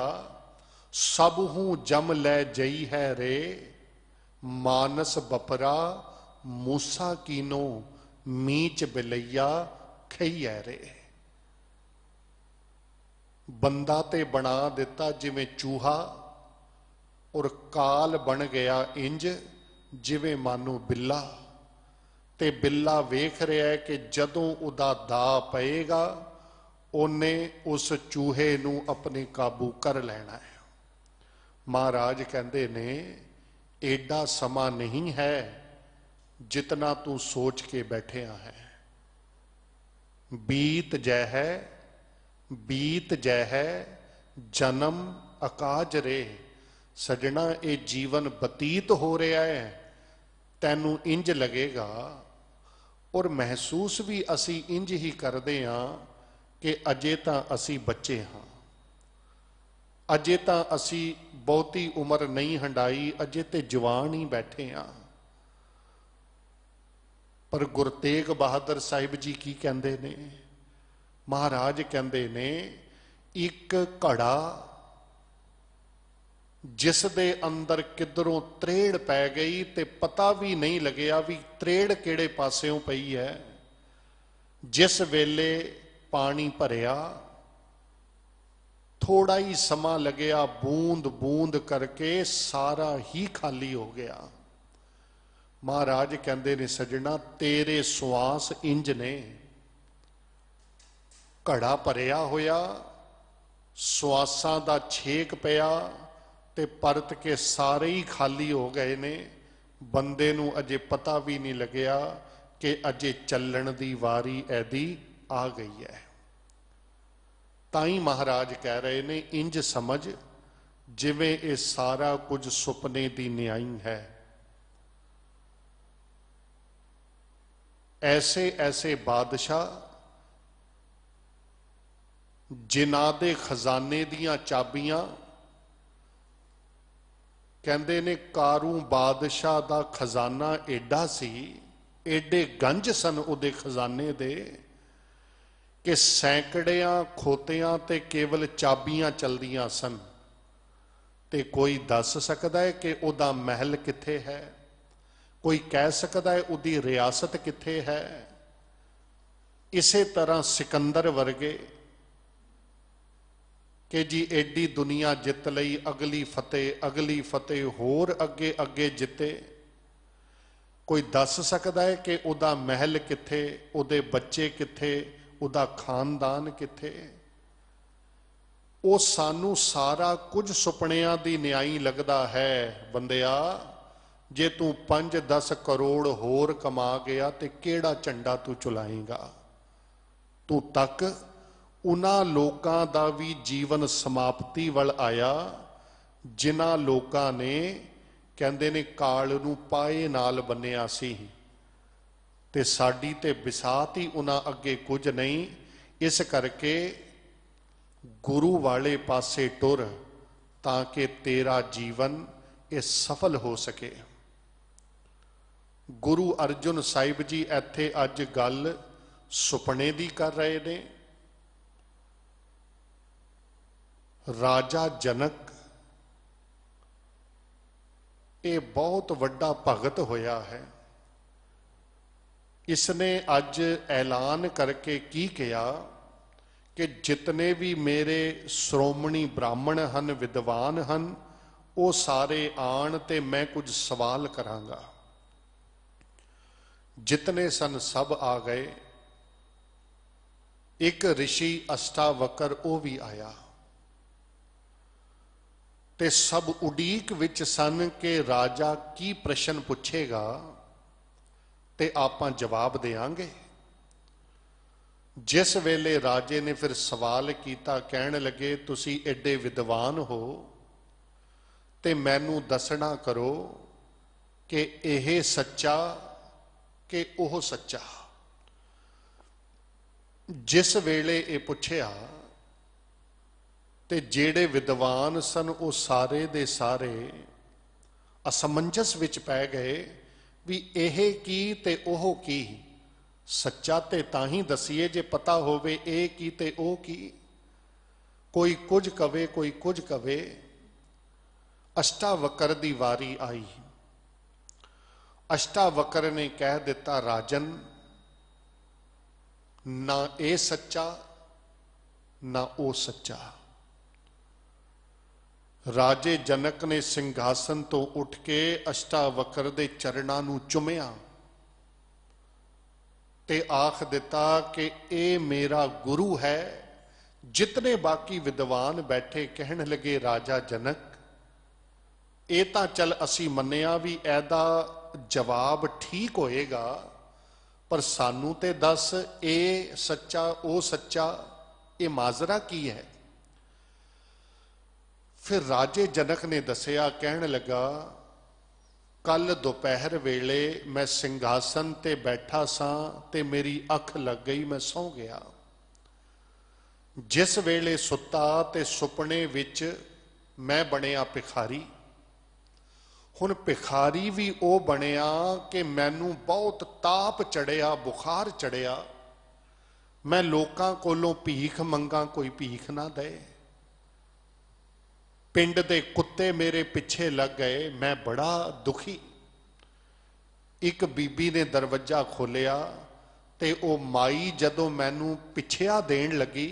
ਸਭ ਹੂੰ ਜਮ ਲੈ ਜਈ ਹੈ ਰੇ, ਮਾਨਸ ਬਪਰਾ ਮੂਸਾ ਕੀਨੋ, ਮੀਚ ਬਿਲਈਆ ਖਈਐ ਰੇ। ਬੰਦਾ ਤੇ ਬਣਾ ਦਿੱਤਾ ਜਿਵੇਂ ਚੂਹਾ, ਔਰ ਕਾਲ ਬਣ ਗਿਆ ਇੰਜ ਜਿਵੇਂ ਮਾਨੋ ਬਿੱਲਾ। ਤੇ ਬਿੱਲਾ ਵੇਖ ਰਿਹਾ ਕਿ ਜਦੋਂ ਉਹਦਾ ਦਾ ਪਏਗਾ ਉਹਨੇ ਉਸ ਚੂਹੇ ਨੂੰ ਆਪਣੇ ਕਾਬੂ ਕਰ ਲੈਣਾ ਹੈ। ਮਹਾਰਾਜ ਕਹਿੰਦੇ ਨੇ ਏਡਾ ਸਮਾਂ ਨਹੀਂ ਹੈ ਜਿਤਨਾ ਤੂੰ ਸੋਚ ਕੇ ਬੈਠਿਆ ਹੈ। ਬੀਤ ਜੈ ਹੈ, ਬੀਤ ਜੈ ਹੈ ਜਨਮ ਅਕਾਜ ਰੇ। ਸਜਣਾ ਇਹ ਜੀਵਨ ਬਤੀਤ ਹੋ ਰਿਹਾ ਹੈ, ਤੈਨੂੰ ਇੰਜ ਲੱਗੇਗਾ, ਔਰ ਮਹਿਸੂਸ ਵੀ ਅਸੀਂ ਇੰਜ ਹੀ ਕਰਦੇ ਹਾਂ ਕਿ ਅਜੇ ਤਾਂ ਅਸੀਂ ਬੱਚੇ ਹਾਂ, ਅਜੇ ਤਾਂ ਅਸੀਂ ਬਹੁਤੀ ਉਮਰ ਨਹੀਂ ਹੰਡਾਈ, ਅਜੇ ਤੇ ਜਵਾਨ ਹੀ ਬੈਠੇ ਹਾਂ। ਪਰ ਗੁਰੂ ਤੇਗ ਬਹਾਦਰ ਸਾਹਿਬ ਜੀ ਕੀ ਕਹਿੰਦੇ ਨੇ? ਮਹਾਰਾਜ ਕਹਿੰਦੇ ਨੇ ਇੱਕ ਘੜਾ ਜਿਸ ਦੇ ਅੰਦਰ ਕਿੱਧਰੋਂ ਤਰੇੜ ਪੈ ਗਈ ਤੇ ਪਤਾ ਵੀ ਨਹੀਂ ਲੱਗਿਆ ਵੀ ਤਰੇੜ ਕਿਹੜੇ ਪਾਸਿਓਂ ਪਈ ਹੈ। ਜਿਸ ਵੇਲੇ ਪਾਣੀ ਭਰਿਆ, ਥੋੜਾ ਹੀ ਸਮਾਂ ਲੱਗਿਆ, ਬੂੰਦ ਬੂੰਦ ਕਰਕੇ ਸਾਰਾ ਹੀ ਖਾਲੀ ਹੋ ਗਿਆ। ਮਹਾਰਾਜ ਕਹਿੰਦੇ ਨੇ ਸਜਣਾ ਤੇਰੇ ਸਵਾਸ ਇੰਜ ਨੇ, ਘੜਾ ਭਰਿਆ ਹੋਇਆ, ਸਵਾਸਾਂ ਦਾ ਛੇਕ ਪਿਆ ਤੇ ਪਰਤ ਕੇ ਸਾਰੇ ਹੀ ਖਾਲੀ ਹੋ ਗਏ ਨੇ। ਬੰਦੇ ਨੂੰ ਅਜੇ ਪਤਾ ਵੀ ਨਹੀਂ ਲੱਗਿਆ ਕਿ ਅਜੇ ਚੱਲਣ ਦੀ ਵਾਰੀ ਇਹਦੀ ਆ ਗਈ ਹੈ। ਤਾਂ ਹੀ ਮਹਾਰਾਜ ਕਹਿ ਰਹੇ ਨੇ ਇੰਜ ਸਮਝ ਜਿਵੇਂ ਇਹ ਸਾਰਾ ਕੁਝ ਸੁਪਨੇ ਦੀ ਨਿਆਈ ਹੈ। ਐਸੇ ਐਸੇ ਬਾਦਸ਼ਾਹ ਜਿਨ੍ਹਾਂ ਦੇ ਖਜ਼ਾਨੇ ਦੀਆਂ ਚਾਬੀਆਂ, ਕਹਿੰਦੇ ਨੇ ਕਾਰੂ ਬਾਦਸ਼ਾਹ ਦਾ ਖਜ਼ਾਨਾ ਏਡਾ ਸੀ, ਏਡੇ ਗੰਜ ਸਨ ਉਹਦੇ ਖਜ਼ਾਨੇ ਦੇ, ਕਿ ਸੈਂਕੜਿਆਂ ਖੋਤਿਆਂ ਤੇ ਕੇਵਲ ਚਾਬੀਆਂ ਚਲਦੀਆਂ ਸਨ। ਤੇ ਕੋਈ ਦੱਸ ਸਕਦਾ ਹੈ ਕਿ ਉਹਦਾ ਮਹਿਲ ਕਿੱਥੇ ਹੈ? ਕੋਈ ਕਹਿ ਸਕਦਾ ਹੈ ਉਹਦੀ ਰਿਆਸਤ ਕਿੱਥੇ ਹੈ? ਇਸੇ ਤਰ੍ਹਾਂ ਸਿਕੰਦਰ ਵਰਗੇ ਕਿ ਜੀ ਐਡੀ ਦੁਨੀਆ ਜਿੱਤ ਲਈ, ਅਗਲੀ ਫਤਿਹ ਹੋਰ ਅੱਗੇ ਅੱਗੇ ਜਿੱਤੇ। ਕੋਈ ਦੱਸ ਸਕਦਾ ਹੈ ਕਿ ਉਹਦਾ ਮਹਿਲ ਕਿੱਥੇ, ਉਹਦੇ ਬੱਚੇ ਕਿੱਥੇ, ਉਹਦਾ ਖਾਨਦਾਨ ਕਿੱਥੇ? ਉਹ ਸਾਨੂੰ ਸਾਰਾ ਕੁਝ ਸੁਪਨਿਆਂ ਦੀ ਨਿਆਈ ਲੱਗਦਾ ਹੈ। ਬੰਦਿਆ, ਜੇ ਤੂੰ 5-10 ਕਰੋੜ ਹੋਰ ਕਮਾ ਗਿਆ ਤੇ ਕਿਹੜਾ ਝੰਡਾ ਤੂੰ ਚਲਾਏਗਾ? ਤੂੰ ਤੱਕ ਉਹਨਾਂ ਲੋਕਾਂ ਦਾ ਵੀ ਜੀਵਨ ਸਮਾਪਤੀ ਵੱਲ ਆਇਆ ਜਿਨ੍ਹਾਂ ਲੋਕਾਂ ਨੇ, ਕਹਿੰਦੇ ਨੇ, ਕਾਲ ਨੂੰ ਪਾਏ ਨਾਲ ਬੰਨਿਆ ਸੀ, ਤੇ ਸਾਡੀ ਤੇ ਬਿਸਾਤ ਹੀ ਉਹਨਾਂ ਅੱਗੇ ਕੁਝ ਨਹੀਂ। ਇਸ ਕਰਕੇ ਗੁਰੂ ਵਾਲੇ ਪਾਸੇ ਟੁਰ ਤਾਂ ਕਿ ਤੇਰਾ ਜੀਵਨ ਇਹ ਸਫਲ ਹੋ ਸਕੇ। ਗੁਰੂ ਅਰਜਨ ਸਾਹਿਬ ਜੀ ਇੱਥੇ ਅੱਜ ਗੱਲ ਸੁਪਨੇ ਦੀ ਕਰ ਰਹੇ ਨੇ। ਰਾਜਾ ਜਨਕ ਇਹ ਬਹੁਤ ਵੱਡਾ ਭਗਤ ਹੋਇਆ ਹੈ। ਇਸਨੇ ਅੱਜ ਐਲਾਨ ਕਰਕੇ ਕੀ ਕਿਹਾ ਕਿ ਜਿਤਨੇ ਵੀ ਮੇਰੇ ਸ਼੍ਰੋਮਣੀ ਬ੍ਰਾਹਮਣ ਹਨ, ਵਿਦਵਾਨ ਹਨ, ਉਹ ਸਾਰੇ ਆਣ ਤੇ ਮੈਂ ਕੁਝ ਸਵਾਲ ਕਰਾਂਗਾ। जितने सन सब आ गए। एक ऋषि अष्टावकर वो भी आया ते सब उडीक विच सन के राजा की प्रश्न पुछेगा ते आपां जवाब देंगे। जिस वेले राजे ने फिर सवाल किया, कहन लगे तुसी एडे विद्वान हो ते मैनू दसना करो कि यह सच्चा कि ओह सच्चा। जिस वेले ये पुछया ते जेड़े विद्वान सन वो सारे दे सारे असमंजस विच पै गए भी यह की ते ओह की। सच्चा ते ताही दसीए जे पता होवे ए की ते ओ की। कोई कुछ कवे कोई कुछ कवे। अष्टावकर दी वारी आई। अष्टावकर ने कह दिता, राजन ना ए सच्चा ना ओ सच्चा। राजे जनक ने सिंघासन तो उठ के अष्टावकर दे चरणां नूं चुमिया ते आख दिता कि ए मेरा गुरु है। जितने बाकी विद्वान बैठे कहन लगे, राजा जनक ये तां चल असी मन्निया भी एदा जवाब ठीक होएगा, पर सानू ते दस ए सच्चा ओ सच्चा ये माजरा की है। फिर राजे जनक ने दसिया, कहन लगा कल दोपहर वेले मैं सिंघासन ते बैठा सां ते मेरी अख लग गई, मैं सौ गया। जिस वेले सुता ते सुपने विच मैं बनिया भिखारी। हुण भिखारी भी वो बनिया कि मैनू बहुत ताप चढ़िया, बुखार चढ़िया। मैं लोकां कोलों भीख मंगा, कोई भीख ना दे। पिंड दे कुत्ते मेरे पिछे लग गए, मैं बड़ा दुखी। एक बीबी ने दरवाजा खोलिया ते ओ माई जदों मैनू पिछिया देन लगी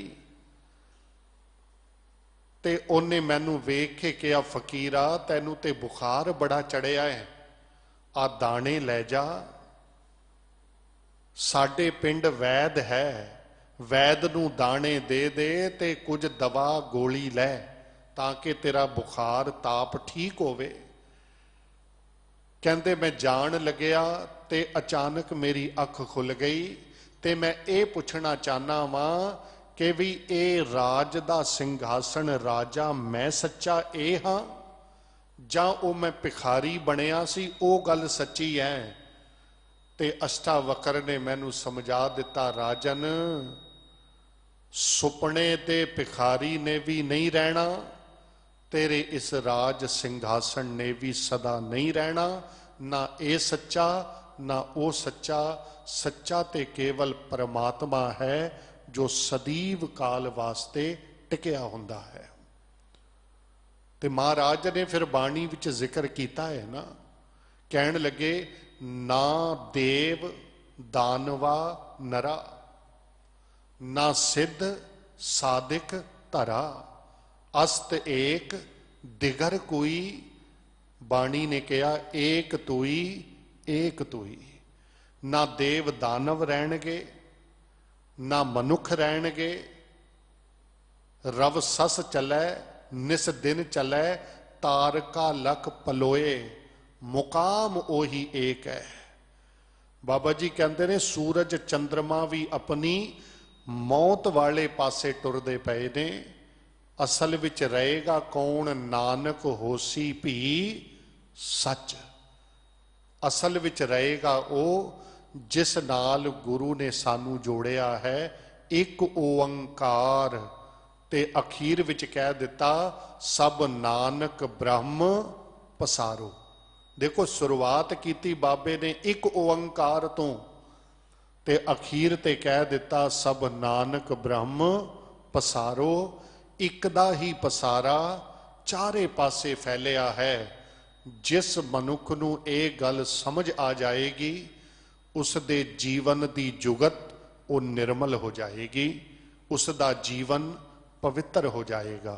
ते ओने मैनू वेख के कहा, फकीरा तैनू ते बुखार बड़ा चढ़िया है, आ दाने लै जा। साडे पिंड वैद है, वैद नू दाने दे दे ते कुछ दवा गोली लै ताकि तेरा बुखार ताप ठीक होवे। कहंदे मैं जान लग्या ते अचानक मेरी अख खुल गई ते मैं ये पुछना चाहना वा कि भी ये राज दा सिंघासन राजा मैं सच्चा ए हाँ जां ओ मैं भिखारी बनिया सी, ओ गल सच्ची है। ते अष्टावकर ने मैनू समझा दिता, राजन सुपने ते भिखारी ने भी नहीं रहना, तेरे इस राज सिंघासन ने भी सदा नहीं रहना। ना ए सच्चा ना ओ सच्चा। सच्चा ते केवल परमात्मा है जो सदीव काल वास्ते टिकिया हुंदा है। ते महाराज ने फिर बाणी विच जिक्र किया है ना, कहन लगे ना देव दानवा नरा, ना सिद्ध सादिक धरा, अस्त एक दिगर कोई। बाणी ने कहा एक तुई एक तुई। ना देव दानव रहणगे ना मनुख रहणगे। रव सस चलै निस दिन चलै, तारका लख पलोए, मुकाम ओही एक है। बाबा जी कहते ने सूरज चंद्रमा भी अपनी मौत वाले पासे टुरदे पए ने। असल विच रहेगा कौन, नानक होसी भी सच। असल विच रहेगा वो जिस नाल गुरु ने सानू जोड़िया है, एक ओंकार। ते अखीर विच कह दिता सब नानक ब्रह्म पसारो। देखो शुरुआत की बाबे ने एक ओंकार तो, ते अखीर ते कह दिता सब नानक ब्रह्म पसारो। एक दा ही पसारा चारे पासे फैलिया है। जिस मनुख नूं ये गल समझ आ जाएगी उसके जीवन की जुगत वो निर्मल हो जाएगी, उसका जीवन पवित्र हो जाएगा।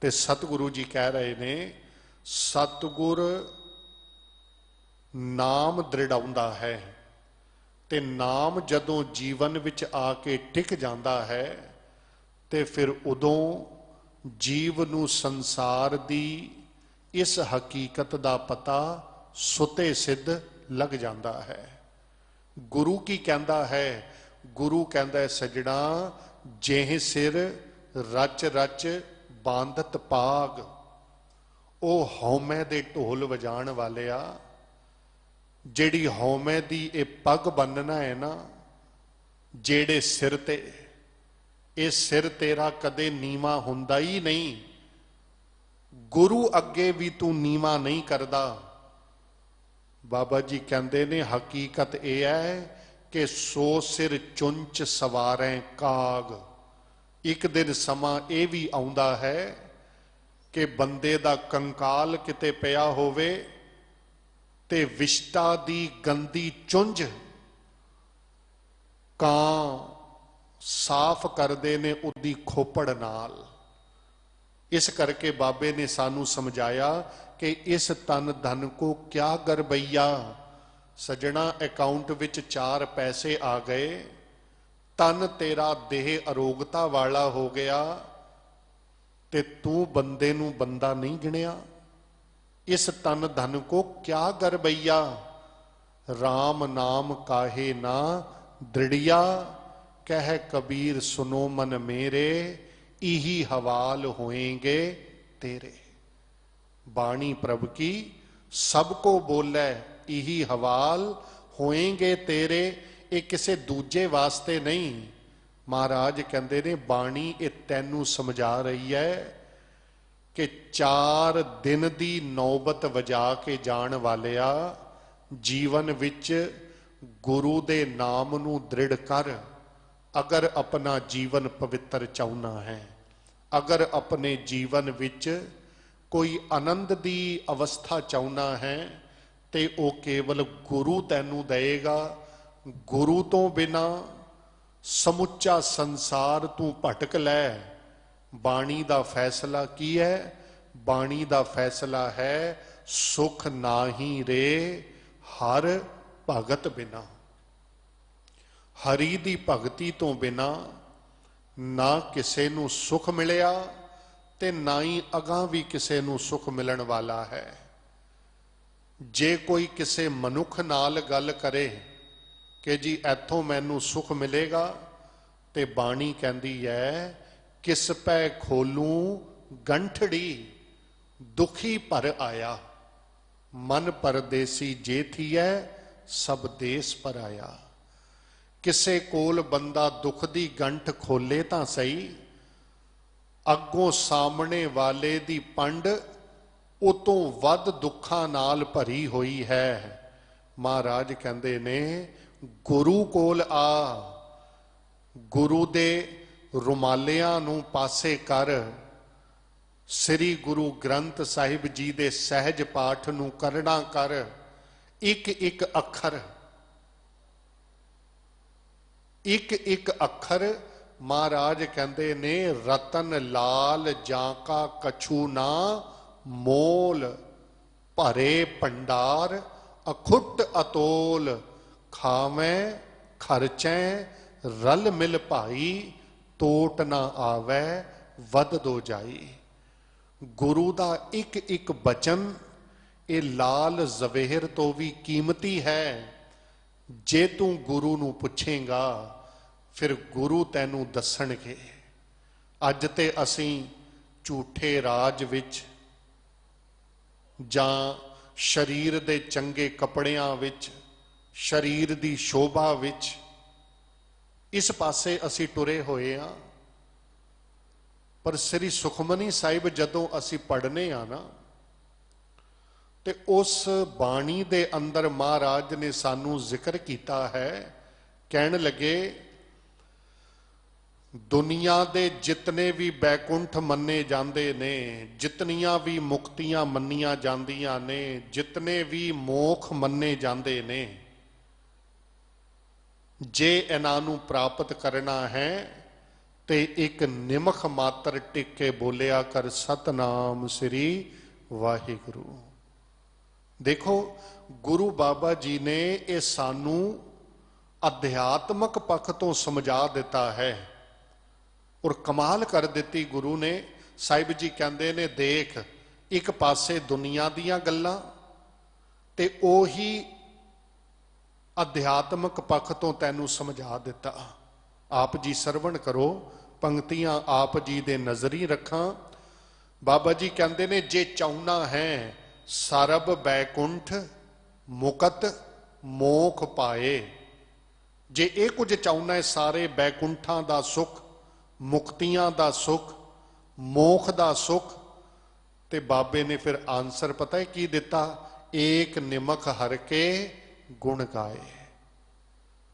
ते सतगुरु जी कह रहे ने सतगुर नाम दृढ़ाउंदा है ਤੇ ਨਾਮ ਜਦੋਂ ਜੀਵਨ ਵਿੱਚ ਆ ਕੇ ਟਿਕ ਜਾਂਦਾ ਹੈ ਤੇ ਫਿਰ ਉਦੋਂ ਜੀਵ ਨੂੰ ਸੰਸਾਰ ਦੀ ਇਸ ਹਕੀਕਤ ਦਾ ਪਤਾ ਸੁਤੇ ਸਿੱਧ ਲੱਗ ਜਾਂਦਾ ਹੈ। ਗੁਰੂ ਕੀ ਕਹਿੰਦਾ ਹੈ? ਗੁਰੂ ਕਹਿੰਦਾ ਹੈ, ਸਜਣਾ ਜਿਹੇ ਸਿਰ ਰਚ ਰਚ ਬਾਂਧਤ ਪਾਗ, ਉਹ ਹਉਮੈ ਦੇ ਢੋਲ ਵਜਾਣ ਵਾਲਿਆ, ਜਿਹੜੀ ਹਉਮੈ ਦੀ ਇਹ ਪੱਗ ਬੰਨਣਾ ਹੈ ਨਾ, ਜਿਹੜੇ ਸਿਰ ਤੇ, ਇਹ ਸਿਰ ਤੇਰਾ ਕਦੇ ਨੀਵਾਂ ਹੁੰਦਾ ਹੀ ਨਹੀਂ। ਗੁਰੂ ਅੱਗੇ ਵੀ ਤੂੰ ਨੀਵਾਂ ਨਹੀਂ ਕਰਦਾ। ਬਾਬਾ ਜੀ ਕਹਿੰਦੇ ਨੇ ਹਕੀਕਤ ਇਹ ਹੈ ਕਿ ਸੋ ਸਿਰ ਚੁੰਚ ਸਵਾਰੈ ਕਾਗ। ਇੱਕ ਦਿਨ ਸਮਾਂ ਇਹ ਵੀ ਆਉਂਦਾ ਹੈ ਕਿ ਬੰਦੇ ਦਾ ਕੰਕਾਲ ਕਿਤੇ ਪਿਆ ਹੋਵੇ ਤੇ ਵਿਸ਼ਟਾ ਦੀ ਗੰਦੀ ਚੁੰਝ ਕਾਂ ਸਾਫ਼ ਕਰਦੇ ਨੇ ਉਹਦੀ ਖੋਪੜ ਨਾਲ। ਇਸ ਕਰਕੇ ਬਾਬੇ ਨੇ ਸਾਨੂੰ ਸਮਝਾਇਆ ਕਿ ਇਸ ਤਨ ਧਨ ਕੋ ਕਿਆ ਗਰਬਈਆ। ਸਜਣਾ ਅਕਾਊਂਟ ਵਿੱਚ 4 ਪੈਸੇ ਆ ਗਏ, ਤਨ ਤੇਰਾ ਦੇਹ ਅਰੋਗਤਾ ਵਾਲਾ ਹੋ ਗਿਆ ਤੇ ਤੂੰ ਬੰਦੇ ਨੂੰ ਬੰਦਾ ਨਹੀਂ ਗਿਣਿਆ। ਇਸ ਤਨ ਧਨ ਕੋ ਕਿਆ ਗਰਬਈਆ, ਰਾਮ ਨਾਮ ਕਾਹੇ ਨਾ ਦ੍ਰਿੜੀਆ, ਕਹਿ ਕਬੀਰ ਸੁਨੋ ਮਨ ਮੇਰੇ, ਇਹੀ ਹਵਾਲ ਹੋਏਂਗੇ तेरे। बाणी प्रभु की सबको बोले यही हवाल होएंगे तेरे। ये किसी दूजे वास्ते नहीं, महाराज कहते ने बाणी ये तैनू समझा रही है कि 4 दिन दी नौबत वजा के जान वालिया, जीवन विच गुरु दे नाम नू दृढ़ कर। अगर अपना जीवन पवित्र चाहना है, अगर अपने जीवन विच कोई आनंद दी अवस्था चाहना है तो वो केवल गुरु तैनू देगा। गुरु तो बिना समुच्चा संसार तू भटक लै। बाणी दा फैसला की है? बाणी दा फैसला है सुख नाही रे हर भगत बिना। हरि दी भगती तो बिना ना किसे नू सुख मिलिया ते ना ही अगां भी किसे नू सुख मिलन वाला है। जे कोई किसे मनुख नाल गल करे कि जी इथों मैनू सुख मिलेगा, ते बाणी कहती है किस पै खोलूं गंठड़ी, दुखी पर आया। मन परदेसी जे थी है सब देश पर आया। किसे कोल बंदा दुख दी गंठ खोले तां सही, अगों सामने वाले दी पंड उतों वध दुखां नाल भरी हुई है। महाराज कहंदे ने गुरु कोल आ, गुरु दे रुमालियां नू पासे कर, श्री गुरु ग्रंथ साहिब जी दे सहज पाठ नू करना कर। एक एक अखर, एक एक अखर महाराज कहते ने रतन लाल जाका कछु ना मोल, भरे भंडार अखुट अतोल, खावें खर्चै रल मिल भाई, टोट ना आवे वध दो जाई। गुरु दा एक एक बचन ये लाल जवेहर तो भी कीमती है। जे तू गुरु नू पुछेगा फिर गुरु तैनू दसणगे। अज ते असीं झूठे राज विच जां शरीर दे चंगे कपड़ियां विच, शरीर दी शोभा विच इस पासे असीं टुरे होए हां। पर श्री सुखमनी साहिब जदों असीं पढ़ने आ ना, ते उस बाणी दे अंदर महाराज ने सानू जिक्र किया है। कहन लगे दुनिया दे जितने भी बैकुंठ मन्ने जाते ने, जितनियां भी मुक्तियां मन्नियां जांदियां ने, जितने भी मोख मन्ने जाते ने, जे इन्हां नू प्राप्त करना है ते एक निमख मात्र टिक के बोलिया कर सतनाम श्री वाहिगुरु। देखो गुरु बाबा जी ने ये सानू ਅਧਿਆਤਮਕ ਪੱਖ ਤੋਂ ਸਮਝਾ ਦਿੱਤਾ ਹੈ। ਔਰ ਕਮਾਲ ਕਰ ਦਿੱਤੀ ਗੁਰੂ ਨੇ। ਸਾਹਿਬ ਜੀ ਕਹਿੰਦੇ ਨੇ, ਦੇਖ, ਇੱਕ ਪਾਸੇ ਦੁਨੀਆ ਦੀਆਂ ਗੱਲਾਂ ਤੇ ਉਹੀ ਅਧਿਆਤਮਕ ਪੱਖ ਤੋਂ ਤੈਨੂੰ ਸਮਝਾ ਦਿੱਤਾ। ਆਪ ਜੀ ਸਰਵਣ ਕਰੋ, ਪੰਕਤੀਆਂ ਆਪ ਜੀ ਦੇ ਨਜ਼ਰੀ ਰੱਖਾਂ। ਬਾਬਾ ਜੀ ਕਹਿੰਦੇ ਨੇ, ਜੇ ਚਾਹੁਣਾ ਹੈ ਸਰਬ ਬੈਕੁੰਠ ਮੁਕਤ ਮੋਖ ਪਾਏ। ਜੇ ਇਹ ਕੁਝ ਚਾਹੁਣਾ ਹੈ, ਸਾਰੇ ਬੈਕੁੰਠਾਂ ਦਾ ਸੁੱਖ, ਮੁਕਤੀਆਂ ਦਾ ਸੁੱਖ, ਮੋਖ ਦਾ ਸੁੱਖ, ਤੇ ਬਾਬੇ ਨੇ ਫਿਰ ਆਨਸਰ ਪਤਾ ਹੈ ਕੀ ਦਿੱਤਾ? ਏਕ ਨਿਮਖ ਹਰ ਕੇ ਗੁਣ ਗਾਏ।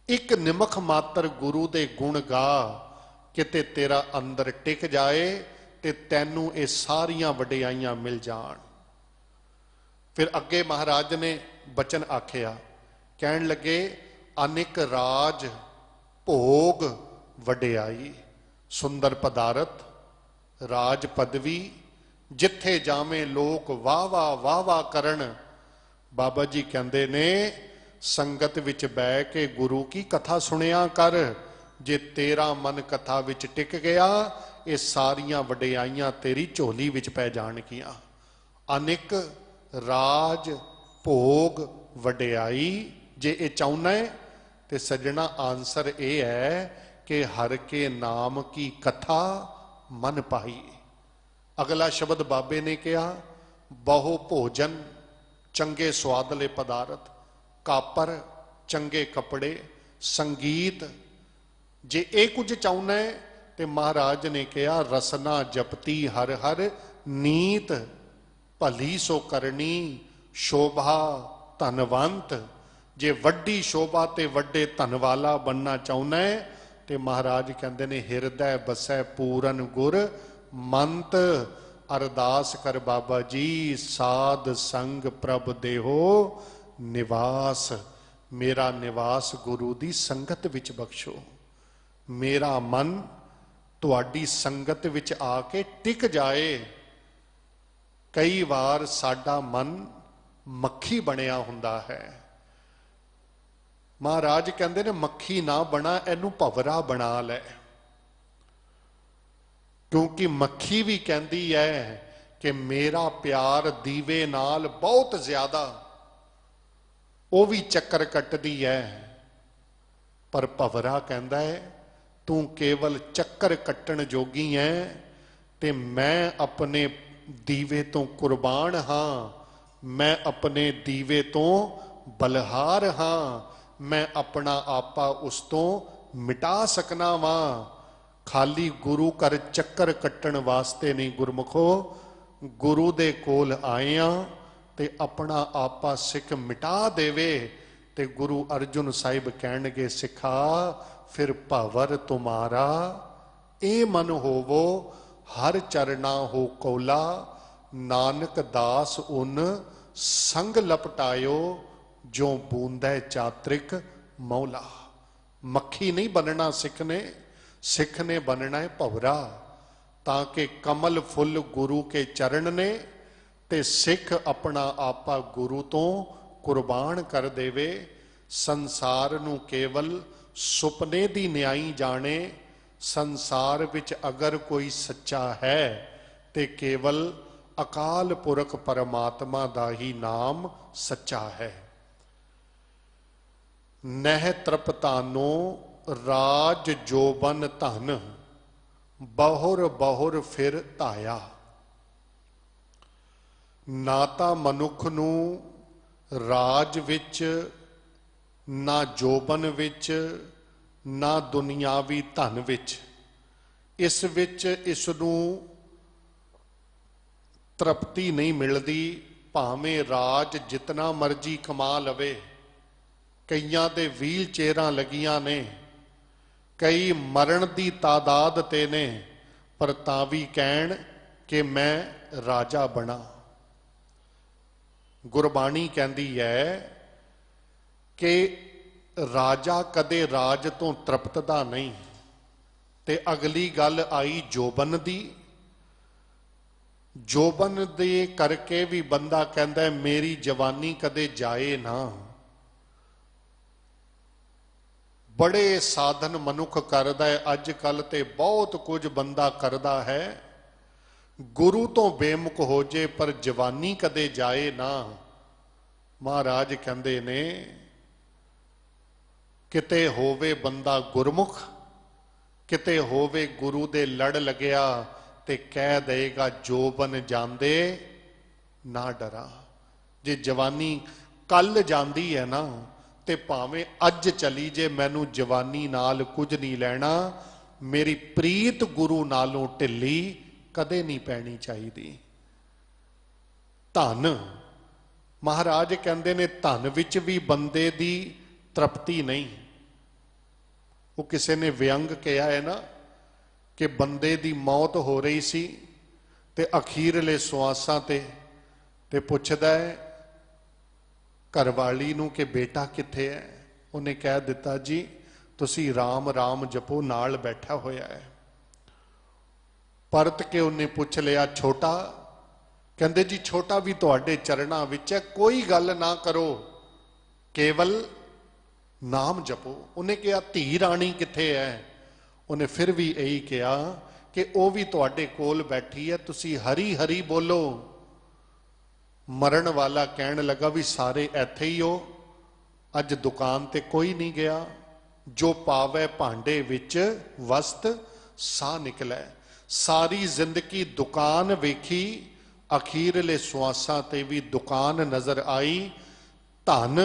ਇੱਕ ਨਿਮਖ ਮਾਤਰ ਗੁਰੂ ਦੇ ਗੁਣ ਗਾ, ਕਿਤੇ ਤੇਰਾ ਅੰਦਰ ਟਿਕ ਜਾਏ ਤੇ ਤੈਨੂੰ ਇਹ ਸਾਰੀਆਂ ਵਡਿਆਈਆਂ ਮਿਲ ਜਾਣ। ਫਿਰ ਅੱਗੇ ਮਹਾਰਾਜ ਨੇ ਬਚਨ ਆਖਿਆ, ਕਹਿਣ ਲੱਗੇ, ਅਨੇਕ ਰਾਜ ਭੋਗ ਵਡਿਆਈ ਸੁੰਦਰ ਪਦਾਰਥ ਰਾਜ ਪਦਵੀ, ਜਿੱਥੇ ਜਾਵੇਂ ਲੋਕ ਵਾਹ ਵਾਹ ਵਾਹ ਵਾਹ ਕਰਨ। ਬਾਬਾ ਜੀ ਕਹਿੰਦੇ ਨੇ, ਸੰਗਤ ਵਿੱਚ ਬਹਿ ਕੇ ਗੁਰੂ ਕੀ ਕਥਾ ਸੁਣਿਆ ਕਰ। ਜੇ ਤੇਰਾ ਮਨ ਕਥਾ ਵਿੱਚ ਟਿਕ ਗਿਆ, ਇਹ ਸਾਰੀਆਂ ਵਡਿਆਈਆਂ ਤੇਰੀ ਝੋਲੀ ਵਿੱਚ ਪੈ ਜਾਣਗੀਆਂ। ਅਨੇਕ ਰਾਜ ਭੋਗ ਵਡਿਆਈ, ਜੇ ਇਹ ਚਾਹੁੰਦਾ ਹੈ ਤੇ ਸੱਜਣਾ ਆਨਸਰ ਇਹ ਹੈ ਕਿ ਹਰ ਕੇ ਨਾਮ ਕੀ ਕਥਾ ਮਨ ਪਾਈ। ਅਗਲਾ ਸ਼ਬਦ ਬਾਬੇ ਨੇ ਕਿਹਾ, ਬਹੁ ਭੋਜਨ ਚੰਗੇ ਸਵਾਦਲੇ ਪਦਾਰਥ, ਕਾਪਰ ਚੰਗੇ ਕੱਪੜੇ, ਸੰਗੀਤ। ਜੇ ਇਹ ਕੁਝ ਚਾਹੁੰਦਾ ਹੈ ਤੇ ਮਹਾਰਾਜ ਨੇ ਕਿਹਾ, ਰਸਨਾ ਜਪਤੀ ਹਰ ਹਰ ਨੀਤ, ਭਲੀ ਸੋ ਕਰਨੀ ਸ਼ੋਭਾ ਧਨਵੰਤ। ਜੇ ਵੱਡੀ ਸ਼ੋਭਾ ਤੇ ਵੱਡੇ ਧਨ ਵਾਲਾ ਬਣਨਾ ਚਾਹੁੰਦਾ ਹੈ ਤੇ ਮਹਾਰਾਜ ਕਹਿੰਦੇ ਨੇ, ਹਿਰਦੈ ਬਸੈ ਪੂਰਨ ਗੁਰ ਮੰਤ। ਅਰਦਾਸ ਕਰ ਬਾਬਾ ਜੀ, ਸਾਧ ਸੰਗ ਪ੍ਰਭ ਦੇਹੋ ਨਿਵਾਸ। ਮੇਰਾ ਨਿਵਾਸ ਗੁਰੂ ਦੀ ਸੰਗਤ ਵਿੱਚ ਬਖਸ਼ੋ। ਮੇਰਾ ਮਨ ਤੁਹਾਡੀ ਸੰਗਤ ਵਿੱਚ ਆ ਕੇ ਟਿਕ ਜਾਏ। ਕਈ ਵਾਰ ਸਾਡਾ ਮਨ ਮੱਖੀ ਬਣਿਆ ਹੁੰਦਾ ਹੈ। ਮਹਾਰਾਜ ਕਹਿੰਦੇ ਨੇ, ਮੱਖੀ ਨਾ ਬਣਾ, ਇਹਨੂੰ ਭਵਰਾ ਬਣਾ ਲੈ। ਕਿਉਂਕਿ ਮੱਖੀ ਵੀ ਕਹਿੰਦੀ ਹੈ ਕਿ ਮੇਰਾ ਪਿਆਰ ਦੀਵੇ ਨਾਲ ਬਹੁਤ ਜ਼ਿਆਦਾ, ਉਹ ਵੀ ਚੱਕਰ ਕੱਟਦੀ ਹੈ। ਪਰ ਭਵਰਾ ਕਹਿੰਦਾ ਹੈ, ਤੂੰ ਕੇਵਲ ਚੱਕਰ ਕੱਟਣ ਜੋਗੀ ਹੈ ਤੇ ਮੈਂ ਆਪਣੇ ਦੀਵੇ ਤੋਂ ਕੁਰਬਾਨ ਹਾਂ। ਮੈਂ ਆਪਣੇ ਦੀਵੇ ਤੋਂ ਬਲਹਾਰ ਹਾਂ। ਮੈਂ ਆਪਣਾ ਆਪਾ ਉਸ ਤੋਂ ਮਿਟਾ ਸਕਣਾ ਵਾਂ। ਖਾਲੀ ਗੁਰੂ ਘਰ ਚੱਕਰ ਕੱਟਣ ਵਾਸਤੇ ਨਹੀਂ ਗੁਰਮੁਖੋ, ਗੁਰੂ ਦੇ ਕੋਲ ਆਏ ਆ ਤੇ ਆਪਣਾ ਆਪਾ ਸਿੱਖ ਮਿਟਾ ਦੇਵੇ। ਤੇ ਗੁਰੂ ਅਰਜੁਨ ਸਾਹਿਬ ਕਹਿਣਗੇ, ਸਿੱਖਾ ਫਿਰ ਭਵਰ ਤੁਮਾਰਾ ਇਹ ਮਨ ਹੋਵੋ, ਹਰ ਚਰਨਾ ਹੋ ਕੋਲਾ। ਨਾਨਕ ਦਾਸ ਉਨ ਸੰਗ ਲਪਟਾਇਓ, ਜੋ ਬੂੰਦੈ ਚਾਤ੍ਰਿਕ ਮੌਲਾ। ਮੱਖੀ ਨਹੀਂ ਬਣਨਾ ਸਿੱਖ ਨੇ ਬਣਨਾ ਹੈ ਭਵਰਾ, ਤਾਂ ਕਿ ਕਮਲ ਫੁੱਲ ਗੁਰੂ ਕੇ ਚਰਨ ਨੇ ਤੇ ਸਿੱਖ ਆਪਣਾ ਆਪਾ ਗੁਰੂ ਤੋਂ ਕੁਰਬਾਨ ਕਰ ਦੇਵੇ। ਸੰਸਾਰ ਨੂੰ ਕੇਵਲ ਸੁਪਨੇ ਦੀ ਨਿਆਈ ਜਾਣੇ। ਸੰਸਾਰ ਵਿੱਚ ਅਗਰ ਕੋਈ ਸੱਚਾ ਹੈ ਤੇ ਕੇਵਲ ਅਕਾਲ ਪੁਰਖ ਪਰਮਾਤਮਾ ਦਾ ਹੀ ਨਾਮ ਸੱਚਾ ਹੈ। ਨਹਿ ਤ੍ਰਪਤਾਨੋ ਰਾਜ ਜੋਬਨ ਧਨ, ਬਹੁਰ ਬਹੁਰ ਫਿਰ ਧਾਇਆ। ਨਾ ਤਾਂ ਮਨੁੱਖ ਨੂੰ ਰਾਜ ਵਿੱਚ, ਨਾ ਜੋਬਨ ਵਿੱਚ, ਨਾ ਦੁਨਿਆਵੀ ਧਨ ਵਿੱਚ, ਇਸ ਵਿੱਚ ਇਸ ਨੂੰ ਤ੍ਰਿਪਤੀ ਨਹੀਂ ਮਿਲਦੀ। ਭਾਵੇਂ ਰਾਜ ਜਿਤਨਾ ਮਰਜ਼ੀ ਕਮਾ ਲਵੇ। ਕਈਆਂ ਦੇ ਵੀਲ ਚੇਅਰਾਂ ਲੱਗੀਆਂ ਨੇ, ਕਈ ਮਰਨ ਦੀ ਤਾਦਾਦ ਤੇ ਨੇ, ਪਰ ਤਾਂ ਵੀ ਕਹਿਣ ਕਿ ਮੈਂ ਰਾਜਾ ਬਣਾ। ਗੁਰਬਾਣੀ ਕਹਿੰਦੀ ਹੈ ਕਿ ਰਾਜਾ ਕਦੇ ਰਾਜ ਤੋਂ ਤ੍ਰਿਪਤਦਾ ਨਹੀਂ। ਤੇ ਅਗਲੀ ਗੱਲ ਆਈ ਜੋਬਨ ਦੀ। ਜੋਬਨ ਦੇ ਕਰਕੇ ਵੀ ਬੰਦਾ ਕਹਿੰਦਾ ਮੇਰੀ ਜਵਾਨੀ ਕਦੇ ਜਾਏ ਨਾ। बड़े साधन मनुख करदा है, अज कल ते बहुत कुछ बंदा करदा है, गुरु तो बेमुख हो जे पर जवानी कदे जाए ना। महाराज कहंदे ने किते होवे बंदा गुरमुख, किते होवे गुरु दे लड़ लगया ते कह देगा जोबन जांदे ना डरा। जे जवानी कल जांदी है ना ते भावें अज चली जे, मैनू जवानी नाल कुछ नहीं लेना, मेरी प्रीत गुरु नालों ढिली कदे नहीं पैनी चाहिदी। धन महाराज कहंदे ने धन विच भी बंदे दी तृप्ति नहीं। वो किसी ने व्यंग कहा है ना कि बंदे दी मौत हो रही सी ते अखीरले सुआसां ते पुछदा है घरवाली नूं कि बेटा किथे है। उन्हें कह दिता जी तुसी राम राम जपो, नाल बैठा होया है। परत के उन्हें पूछ लिया छोटा, कहंदे जी छोटा भी तुहाडे चरणां विच है, कोई गल ना करो, केवल नाम जपो। उन्हें कहा धी राणी किथे है। उन्हें फिर भी यही कहा कि वह भी तुहाडे कोल बैठी है, तुसी हरी हरी बोलो। मरण वाला कहन लगा भी सारे इत्थे ही हो, अज दुकान ते कोई नहीं गया, जो पावे भांडे विच वस्त सा निकलै। सारी जिंदगी दुकान वेखी, अखीरले सुआसां ते भी दुकान नजर आई। धन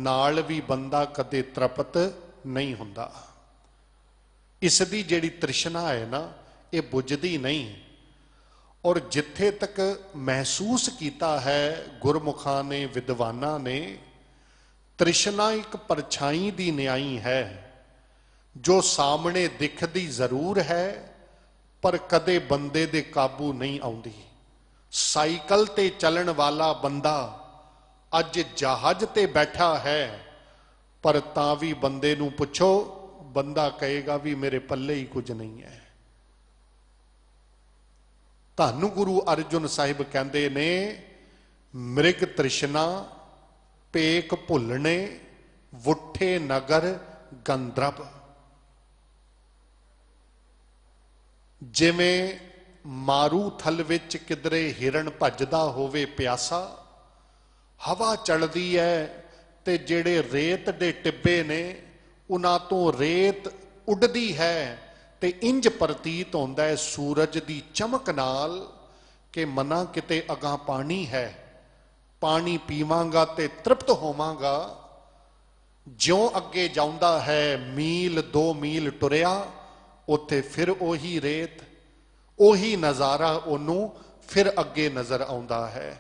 नाल भी बंदा कदे तृप्त नहीं हुंदा। इस दी जिहड़ी तृष्णा है ना, ये बुझदी नहीं। और जिथे तक महसूस किया है गुरमुखां ने, विद्वानां ने, तृष्णा एक परछाई दी न्याई है, जो सामने दिखदी जरूर है पर कदे बंदे दे काबू नहीं आउंदी। साइकिल ते चलन वाला बंदा अज जहाज ते बैठा है, पर तां भी बंदे नूं पुछो, बंदा कहेगा भी मेरे पल्ले ही कुछ नहीं है। धन गुरु अर्जुन साहिब कहंदे ने मृग तृष्णा पेक भुलने, वुठे नगर गंधर्व। जिवें मारू थल विच किधरे हिरण भजदा होवे प्यासा, हवा चलदी है ते जेड़े रेत दे टिब्बे ने उन्हां तो रेत उड़दी है ते इंज प्रतीत होंदा है सूरज दी चमक नाल कि मना किते अगां पानी है, पानी पीवांगा ते तृप्त होवांगा। ज्यों अगे जाउंदा है मील 2 मील टुरिया, उत्थे फिर ओही रेत, ओही नज़ारा ओनू फिर अगे नज़र आउंदा है।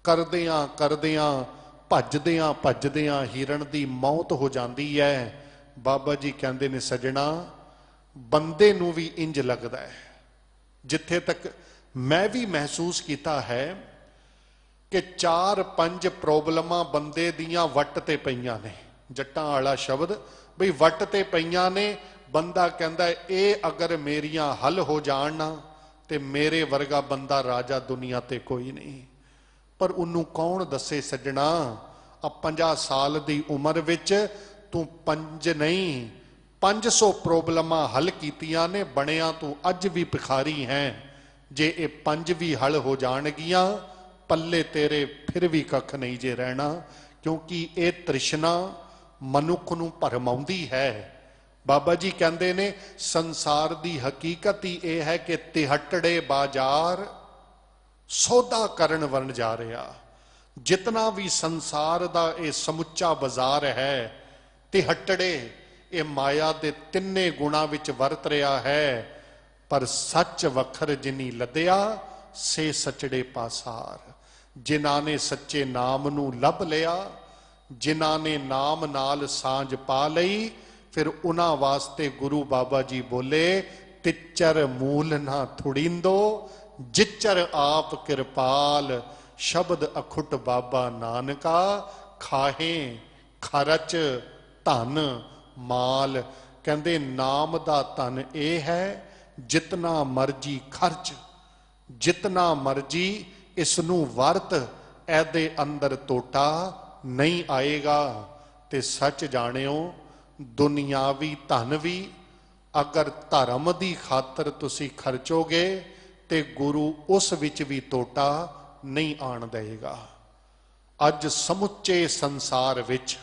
करदियां करदियां भजदियां भजदियां हिरण दी मौत हो जाती है। बाबा जी कहंदे ने सजना बंदे नू भी इंज लगदा है। जिथे तक मैं भी महसूस किया है कि 4-5 प्रॉब्लमां बंदे दियां वट ते पईयां ने। जट्टां वाला शब्द बई वट ते पईयां ने। बंदा कहंदा ए अगर मेरियां हल हो जाण ना ते मेरे वर्गा बंदा राजा दुनिया ते कोई नहीं। पर उन्नू कौन दसे सजना, आ 50 साल दी उम्र विच तू 5 नहीं 500 प्रॉब्लमां हल कीतियां ने, बनिया तू अज भी भिखारी है। जे ये 5 भी हल हो जाणगियां पल्ले तेरे फिर भी कख नहीं जे रहना, क्योंकि ये तृष्णा मनुख नूं भरमाउंदी है। बाबा जी कहंदे ने संसार दी हकीकत ही यह है कि तिहटड़े बाजार सौदा करन वन जा रहा। जितना भी संसार दा ये समुच्चा बाजार है, तिहटड़े ये माया दे 3 गुणा विच वरत रहा है। पर सच वखर जिनी लदया से सचड़े पासार। जिन्हां ने सच्चे नाम नू लभ लिया, जिन्हां ने नाम नाल सांझ पा लई, फिर उन्हां वास्ते गुरु बाबा जी बोले तिच्चर मूल ना थुड़ींदो, जिच्चर आप कृपाल। शब्द अखुट बाबा नानका, खाहे खरच धन माल। कहंदे नाम दा धन ये है जितना मर्जी खर्च, जितना मर्जी इसनू वरत, एदे अंदर टोटा नहीं आएगा। ते सच जानियो ਦੁਨਿਆਵੀ ਧਨ ਵੀ ਅਗਰ ਧਰਮ ਦੀ ਖਾਤਰ ਤੁਸੀਂ ਖਰਚੋਗੇ ਤੇ ਗੁਰੂ ਉਸ ਵਿੱਚ ਵੀ ਟੋਟਾ ਨਹੀਂ ਆਣ ਦੇਗਾ। ਅੱਜ ਸਮੁੱਚੇ ਸੰਸਾਰ ਵਿੱਚ,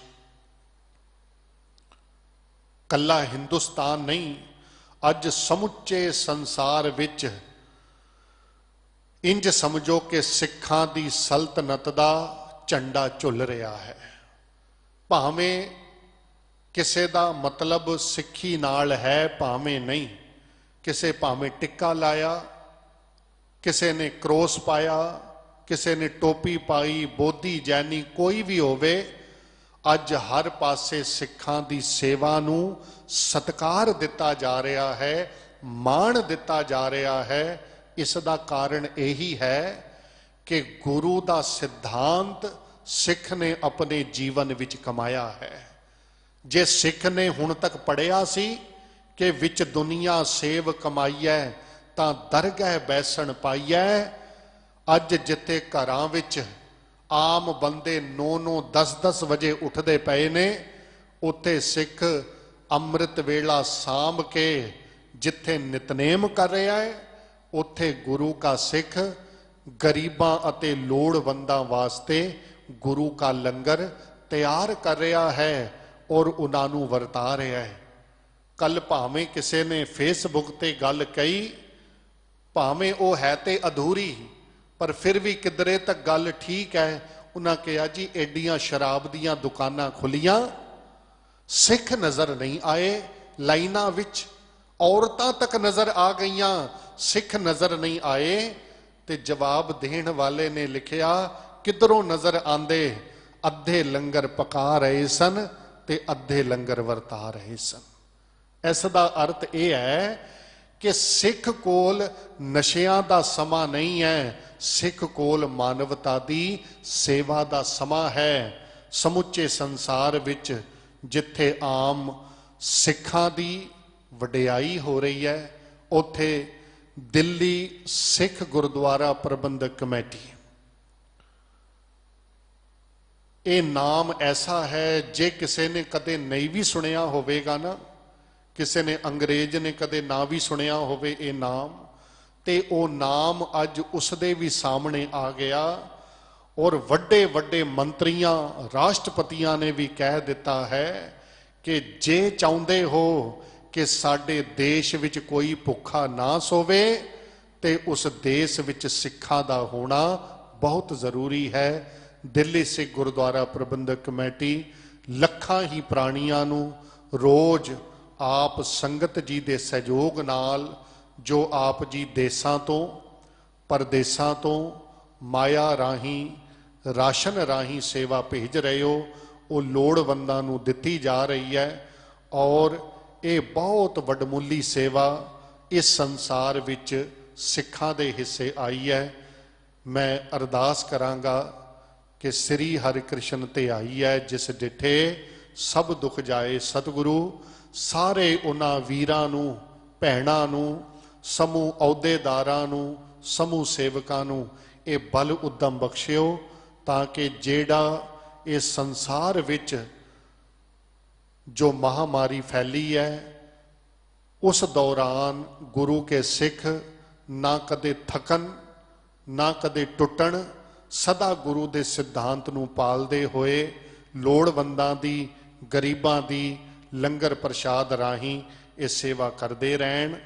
ਕੱਲਾ ਹਿੰਦੁਸਤਾਨ ਨਹੀਂ, ਅੱਜ ਸਮੁੱਚੇ ਸੰਸਾਰ ਵਿੱਚ ਇੰਜ ਸਮਝੋ ਕਿ ਸਿੱਖਾਂ ਦੀ ਸਲਤਨਤ ਦਾ ਝੰਡਾ ਝੁੱਲ ਰਿਹਾ ਹੈ। ਭਾਵੇਂ ਕਿਸੇ ਦਾ ਮਤਲਬ ਸਿੱਖੀ ਨਾਲ ਹੈ, ਭਾਵੇਂ ਨਹੀਂ, ਕਿਸੇ ਭਾਵੇਂ ਟਿੱਕਾ ਲਾਇਆ, ਕਿਸੇ ਨੇ ਕਰੋਸ ਪਾਇਆ, ਕਿਸੇ ਨੇ ਟੋਪੀ ਪਾਈ, ਬੋਧੀ ਜੈਨੀ ਕੋਈ ਵੀ ਹੋਵੇ, ਅੱਜ ਹਰ ਪਾਸੇ ਸਿੱਖਾਂ ਦੀ ਸੇਵਾ ਨੂੰ ਸਤਿਕਾਰ ਦਿੱਤਾ ਜਾ ਰਿਹਾ ਹੈ, ਮਾਣ ਦਿੱਤਾ ਜਾ ਰਿਹਾ ਹੈ। ਇਸ ਦਾ ਕਾਰਨ ਇਹੀ ਹੈ ਕਿ ਗੁਰੂ ਦਾ ਸਿਧਾਂਤ ਸਿੱਖ ਨੇ ਆਪਣੇ ਜੀਵਨ ਵਿੱਚ ਕਮਾਇਆ ਹੈ। ਜੇ ਸਿੱਖ ਨੇ ਹੁਣ ਤੱਕ ਪੜ੍ਹਿਆ ਸੀ ਕਿ ਵਿੱਚ ਦੁਨੀਆ ਸੇਵ ਕਮਾਈਐ ਤਾਂ ਦਰਗਹਿ ਬੈਸਣ ਪਾਈਐ, ਅੱਜ ਜਿੱਥੇ ਘਰਾਂ ਵਿੱਚ ਆਮ ਬੰਦੇ 9-9 10-10 ਵਜੇ ਉੱਠਦੇ ਪਏ ਨੇ, ਉੱਥੇ ਸਿੱਖ ਅੰਮ੍ਰਿਤ ਵੇਲਾ ਸਾਂਭ ਕੇ ਜਿੱਥੇ ਨਿਤਨੇਮ ਕਰ ਰਿਹਾ ਹੈ, ਉੱਥੇ ਗੁਰੂ ਕਾ ਸਿੱਖ ਗਰੀਬਾਂ ਅਤੇ ਲੋੜਵੰਦਾਂ ਵਾਸਤੇ ਗੁਰੂ ਕਾ ਲੰਗਰ ਤਿਆਰ ਕਰ ਰਿਹਾ ਹੈ ਔਰ ਉਹਨਾਂ ਨੂੰ ਵਰਤਾ ਰਿਹਾ ਹੈ। ਕੱਲ ਭਾਵੇਂ ਕਿਸੇ ਨੇ ਫੇਸਬੁੱਕ ਤੇ ਗੱਲ ਕਹੀ, ਭਾਵੇਂ ਉਹ ਹੈ ਤੇ ਅਧੂਰੀ, ਪਰ ਫਿਰ ਵੀ ਕਿਧਰੇ ਤੱਕ ਗੱਲ ਠੀਕ ਹੈ। ਉਹਨਾਂ ਕਿਹਾ ਜੀ ਐਡੀਆਂ ਸ਼ਰਾਬ ਦੀਆਂ ਦੁਕਾਨਾਂ ਖੁੱਲੀਆਂ, ਸਿੱਖ ਨਜ਼ਰ ਨਹੀਂ ਆਏ ਲਾਈਨਾਂ ਵਿੱਚ, ਔਰਤਾਂ ਤੱਕ ਨਜ਼ਰ ਆ ਗਈਆਂ, ਸਿੱਖ ਨਜ਼ਰ ਨਹੀਂ ਆਏ। ਤੇ ਜਵਾਬ ਦੇਣ ਵਾਲੇ ਨੇ ਲਿਖਿਆ, ਕਿਧਰੋਂ ਨਜ਼ਰ ਆਂਦੇ, ਅੱਧੇ ਲੰਗਰ ਪਕਾ ਰਹੇ ਸਨ ਤੇ ਅੱਧੇ ਲੰਗਰ ਵਰਤਾ ਰਹੇ ਸਨ। ਇਸ ਦਾ ਅਰਥ ਇਹ ਹੈ ਕਿ ਸਿੱਖ ਕੋਲ ਨਸ਼ਿਆਂ ਦਾ ਸਮਾਂ ਨਹੀਂ ਹੈ, ਸਿੱਖ ਕੋਲ ਮਾਨਵਤਾ ਦੀ ਸੇਵਾ ਦਾ ਸਮਾਂ ਹੈ। ਸਮੁੱਚੇ ਸੰਸਾਰ ਵਿੱਚ ਜਿੱਥੇ ਆਮ ਸਿੱਖਾਂ ਦੀ ਵਡਿਆਈ ਹੋ ਰਹੀ ਹੈ, ਉੱਥੇ ਦਿੱਲੀ ਸਿੱਖ ਗੁਰਦੁਆਰਾ ਪ੍ਰਬੰਧਕ ਕਮੇਟੀ, ਇਹ ਨਾਮ ਐਸਾ ਹੈ ਜੇ ਕਿਸੇ ਨੇ ਕਦੇ ਨਹੀਂ ਵੀ ਸੁਣਿਆ ਹੋਵੇਗਾ ਨਾ, ਕਿਸੇ ਨੇ ਅੰਗਰੇਜ਼ ਨੇ ਕਦੇ ਨਾ ਵੀ ਸੁਣਿਆ ਹੋਵੇ ਇਹ ਨਾਮ, ਤੇ ਉਹ ਨਾਮ ਅੱਜ ਉਸਦੇ ਵੀ ਸਾਹਮਣੇ ਆ ਗਿਆ ਔਰ ਵੱਡੇ ਵੱਡੇ ਮੰਤਰੀਆਂ, ਰਾਸ਼ਟਰਪਤੀਆਂ ਨੇ ਵੀ ਕਹਿ ਦਿੱਤਾ ਹੈ ਕਿ ਜੇ ਚਾਹੁੰਦੇ ਹੋ ਕਿ ਸਾਡੇ ਦੇਸ਼ ਵਿੱਚ ਕੋਈ ਭੁੱਖਾ ਨਾ ਸੋਵੇ ਤੇ ਉਸ ਦੇਸ਼ ਵਿੱਚ ਸਿੱਖਾਂ ਦਾ ਹੋਣਾ ਬਹੁਤ ਜ਼ਰੂਰੀ ਹੈ। ਦਿੱਲੀ ਸਿੱਖ ਗੁਰਦੁਆਰਾ ਪ੍ਰਬੰਧਕ ਕਮੇਟੀ ਲੱਖਾਂ ਹੀ ਪ੍ਰਾਣੀਆਂ ਨੂੰ ਰੋਜ਼ ਆਪ ਸੰਗਤ ਜੀ ਦੇ ਸਹਿਯੋਗ ਨਾਲ, ਜੋ ਆਪ ਜੀ ਦੇਸਾਂ ਤੋਂ ਪਰਦੇਸਾਂ ਤੋਂ ਮਾਇਆ ਰਾਹੀਂ, ਰਾਸ਼ਨ ਰਾਹੀਂ ਸੇਵਾ ਭੇਜ ਰਹੇ ਹੋ, ਉਹ ਲੋੜਵੰਦਾਂ ਨੂੰ ਦਿੱਤੀ ਜਾ ਰਹੀ ਹੈ। ਔਰ ਇਹ ਬਹੁਤ ਵੱਡਮੁੱਲੀ ਸੇਵਾ ਇਸ ਸੰਸਾਰ ਵਿੱਚ ਸਿੱਖਾਂ ਦੇ ਹਿੱਸੇ ਆਈ ਹੈ। ਮੈਂ ਅਰਦਾਸ ਕਰਾਂਗਾ ਕਿ ਸ੍ਰੀ ਹਰਿਕ੍ਰਿਸ਼ਨ ਤੇ ਆਈ ਹੈ ਜਿਸ ਡਿਠੇ ਸਭ ਦੁੱਖ ਜਾਏ। ਸਤਿਗੁਰੂ ਸਾਰੇ ਉਹਨਾਂ ਵੀਰਾਂ ਨੂੰ, ਭੈਣਾਂ ਨੂੰ, ਸਮੂਹ ਅਹੁਦੇਦਾਰਾਂ ਨੂੰ, ਸਮੂਹ ਸੇਵਕਾਂ ਨੂੰ ਇਹ ਬਲ ਉਦਮ ਬਖਸ਼ਿਓ ਤਾਂ ਕਿ ਜਿਹੜਾ ਇਹ ਸੰਸਾਰ ਵਿੱਚ जो महामारी फैली है, उस दौरान गुरु के सिख ना कदे थकन, ना कदे टुटन, सदा गुरु के सिद्धांत नूं पालदे होए लोड़वंदां दी, गरीबां दी लंगर प्रसाद राहीं ये सेवा करते रहन।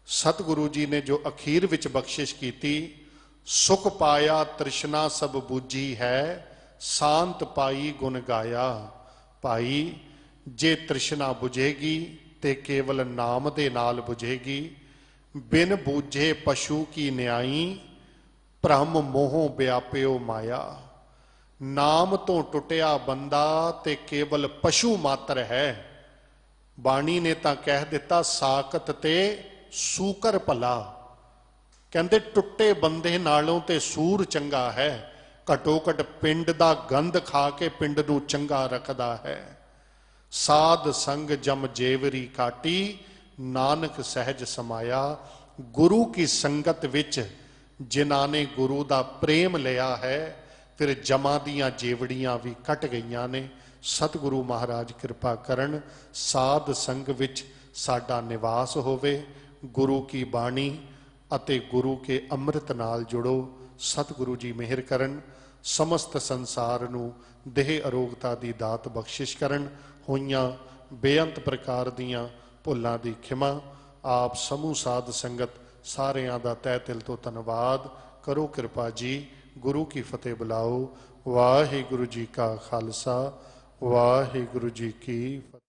सतगुरु जी ने जो अखीर विच बख्शिश कीती, सुख पाया तृष्णा सब बूझी है, शांत पाई गुण गाया। भाई जे तृष्णा बुझेगी ते केवल नाम दे नाल बुझेगी। बिन बूझे पशु की न्याई, भ्रम मोह व्याप्यो माया। नाम तो टुटिया बंदा ते केवल पशु मात्र है। बाणी ने तां कह दिता साकत ते सूकर भला। कहंदे टुटे बंदे नालों ते सूर चंगा है। घटो घट पिंड दा गंद खा के पिंड नूं चंगा रखदा है। साध संग जम जेवरी काटी, नानक सहज समाया। गुरु की संगत विच जिन्हां ने गुरु दा प्रेम लिया है, फिर जमा दियां जेवड़ियां भी कट गईयां ने। ਸਤਿਗੁਰੂ ਮਹਾਰਾਜ ਕਿਰਪਾ ਕਰਨ, ਸਾਧ ਸੰਗ ਵਿੱਚ ਸਾਡਾ ਨਿਵਾਸ ਹੋਵੇ। ਗੁਰੂ ਕੀ ਬਾਣੀ ਅਤੇ ਗੁਰੂ ਕੇ ਅੰਮ੍ਰਿਤ ਨਾਲ ਜੁੜੋ। ਸਤਿਗੁਰੂ ਜੀ ਮਿਹਰ ਕਰਨ, ਸਮਸਤ ਸੰਸਾਰ ਨੂੰ ਦੇਹ ਅਰੋਗਤਾ ਦੀ ਦਾਤ ਬਖਸ਼ਿਸ਼ ਕਰਨ। ਹੋਈਆਂ ਬੇਅੰਤ ਪ੍ਰਕਾਰ ਦੀਆਂ ਭੁੱਲਾਂ ਦੀ ਖਿਮਾ। ਆਪ ਸਮੂਹ ਸਾਧ ਸੰਗਤ ਸਾਰਿਆਂ ਦਾ ਤਹਿ ਦਿਲ ਤੋਂ ਧੰਨਵਾਦ। ਕਰੋ ਕਿਰਪਾ ਜੀ, ਗੁਰੂ ਕੀ ਫਤਿਹ ਬੁਲਾਓ। ਵਾਹਿਗੁਰੂ ਜੀ ਕਾ ਖਾਲਸਾ, ਵਾਹਿਗੁਰੂ ਜੀ ਕੀ ਫਤਿਹ।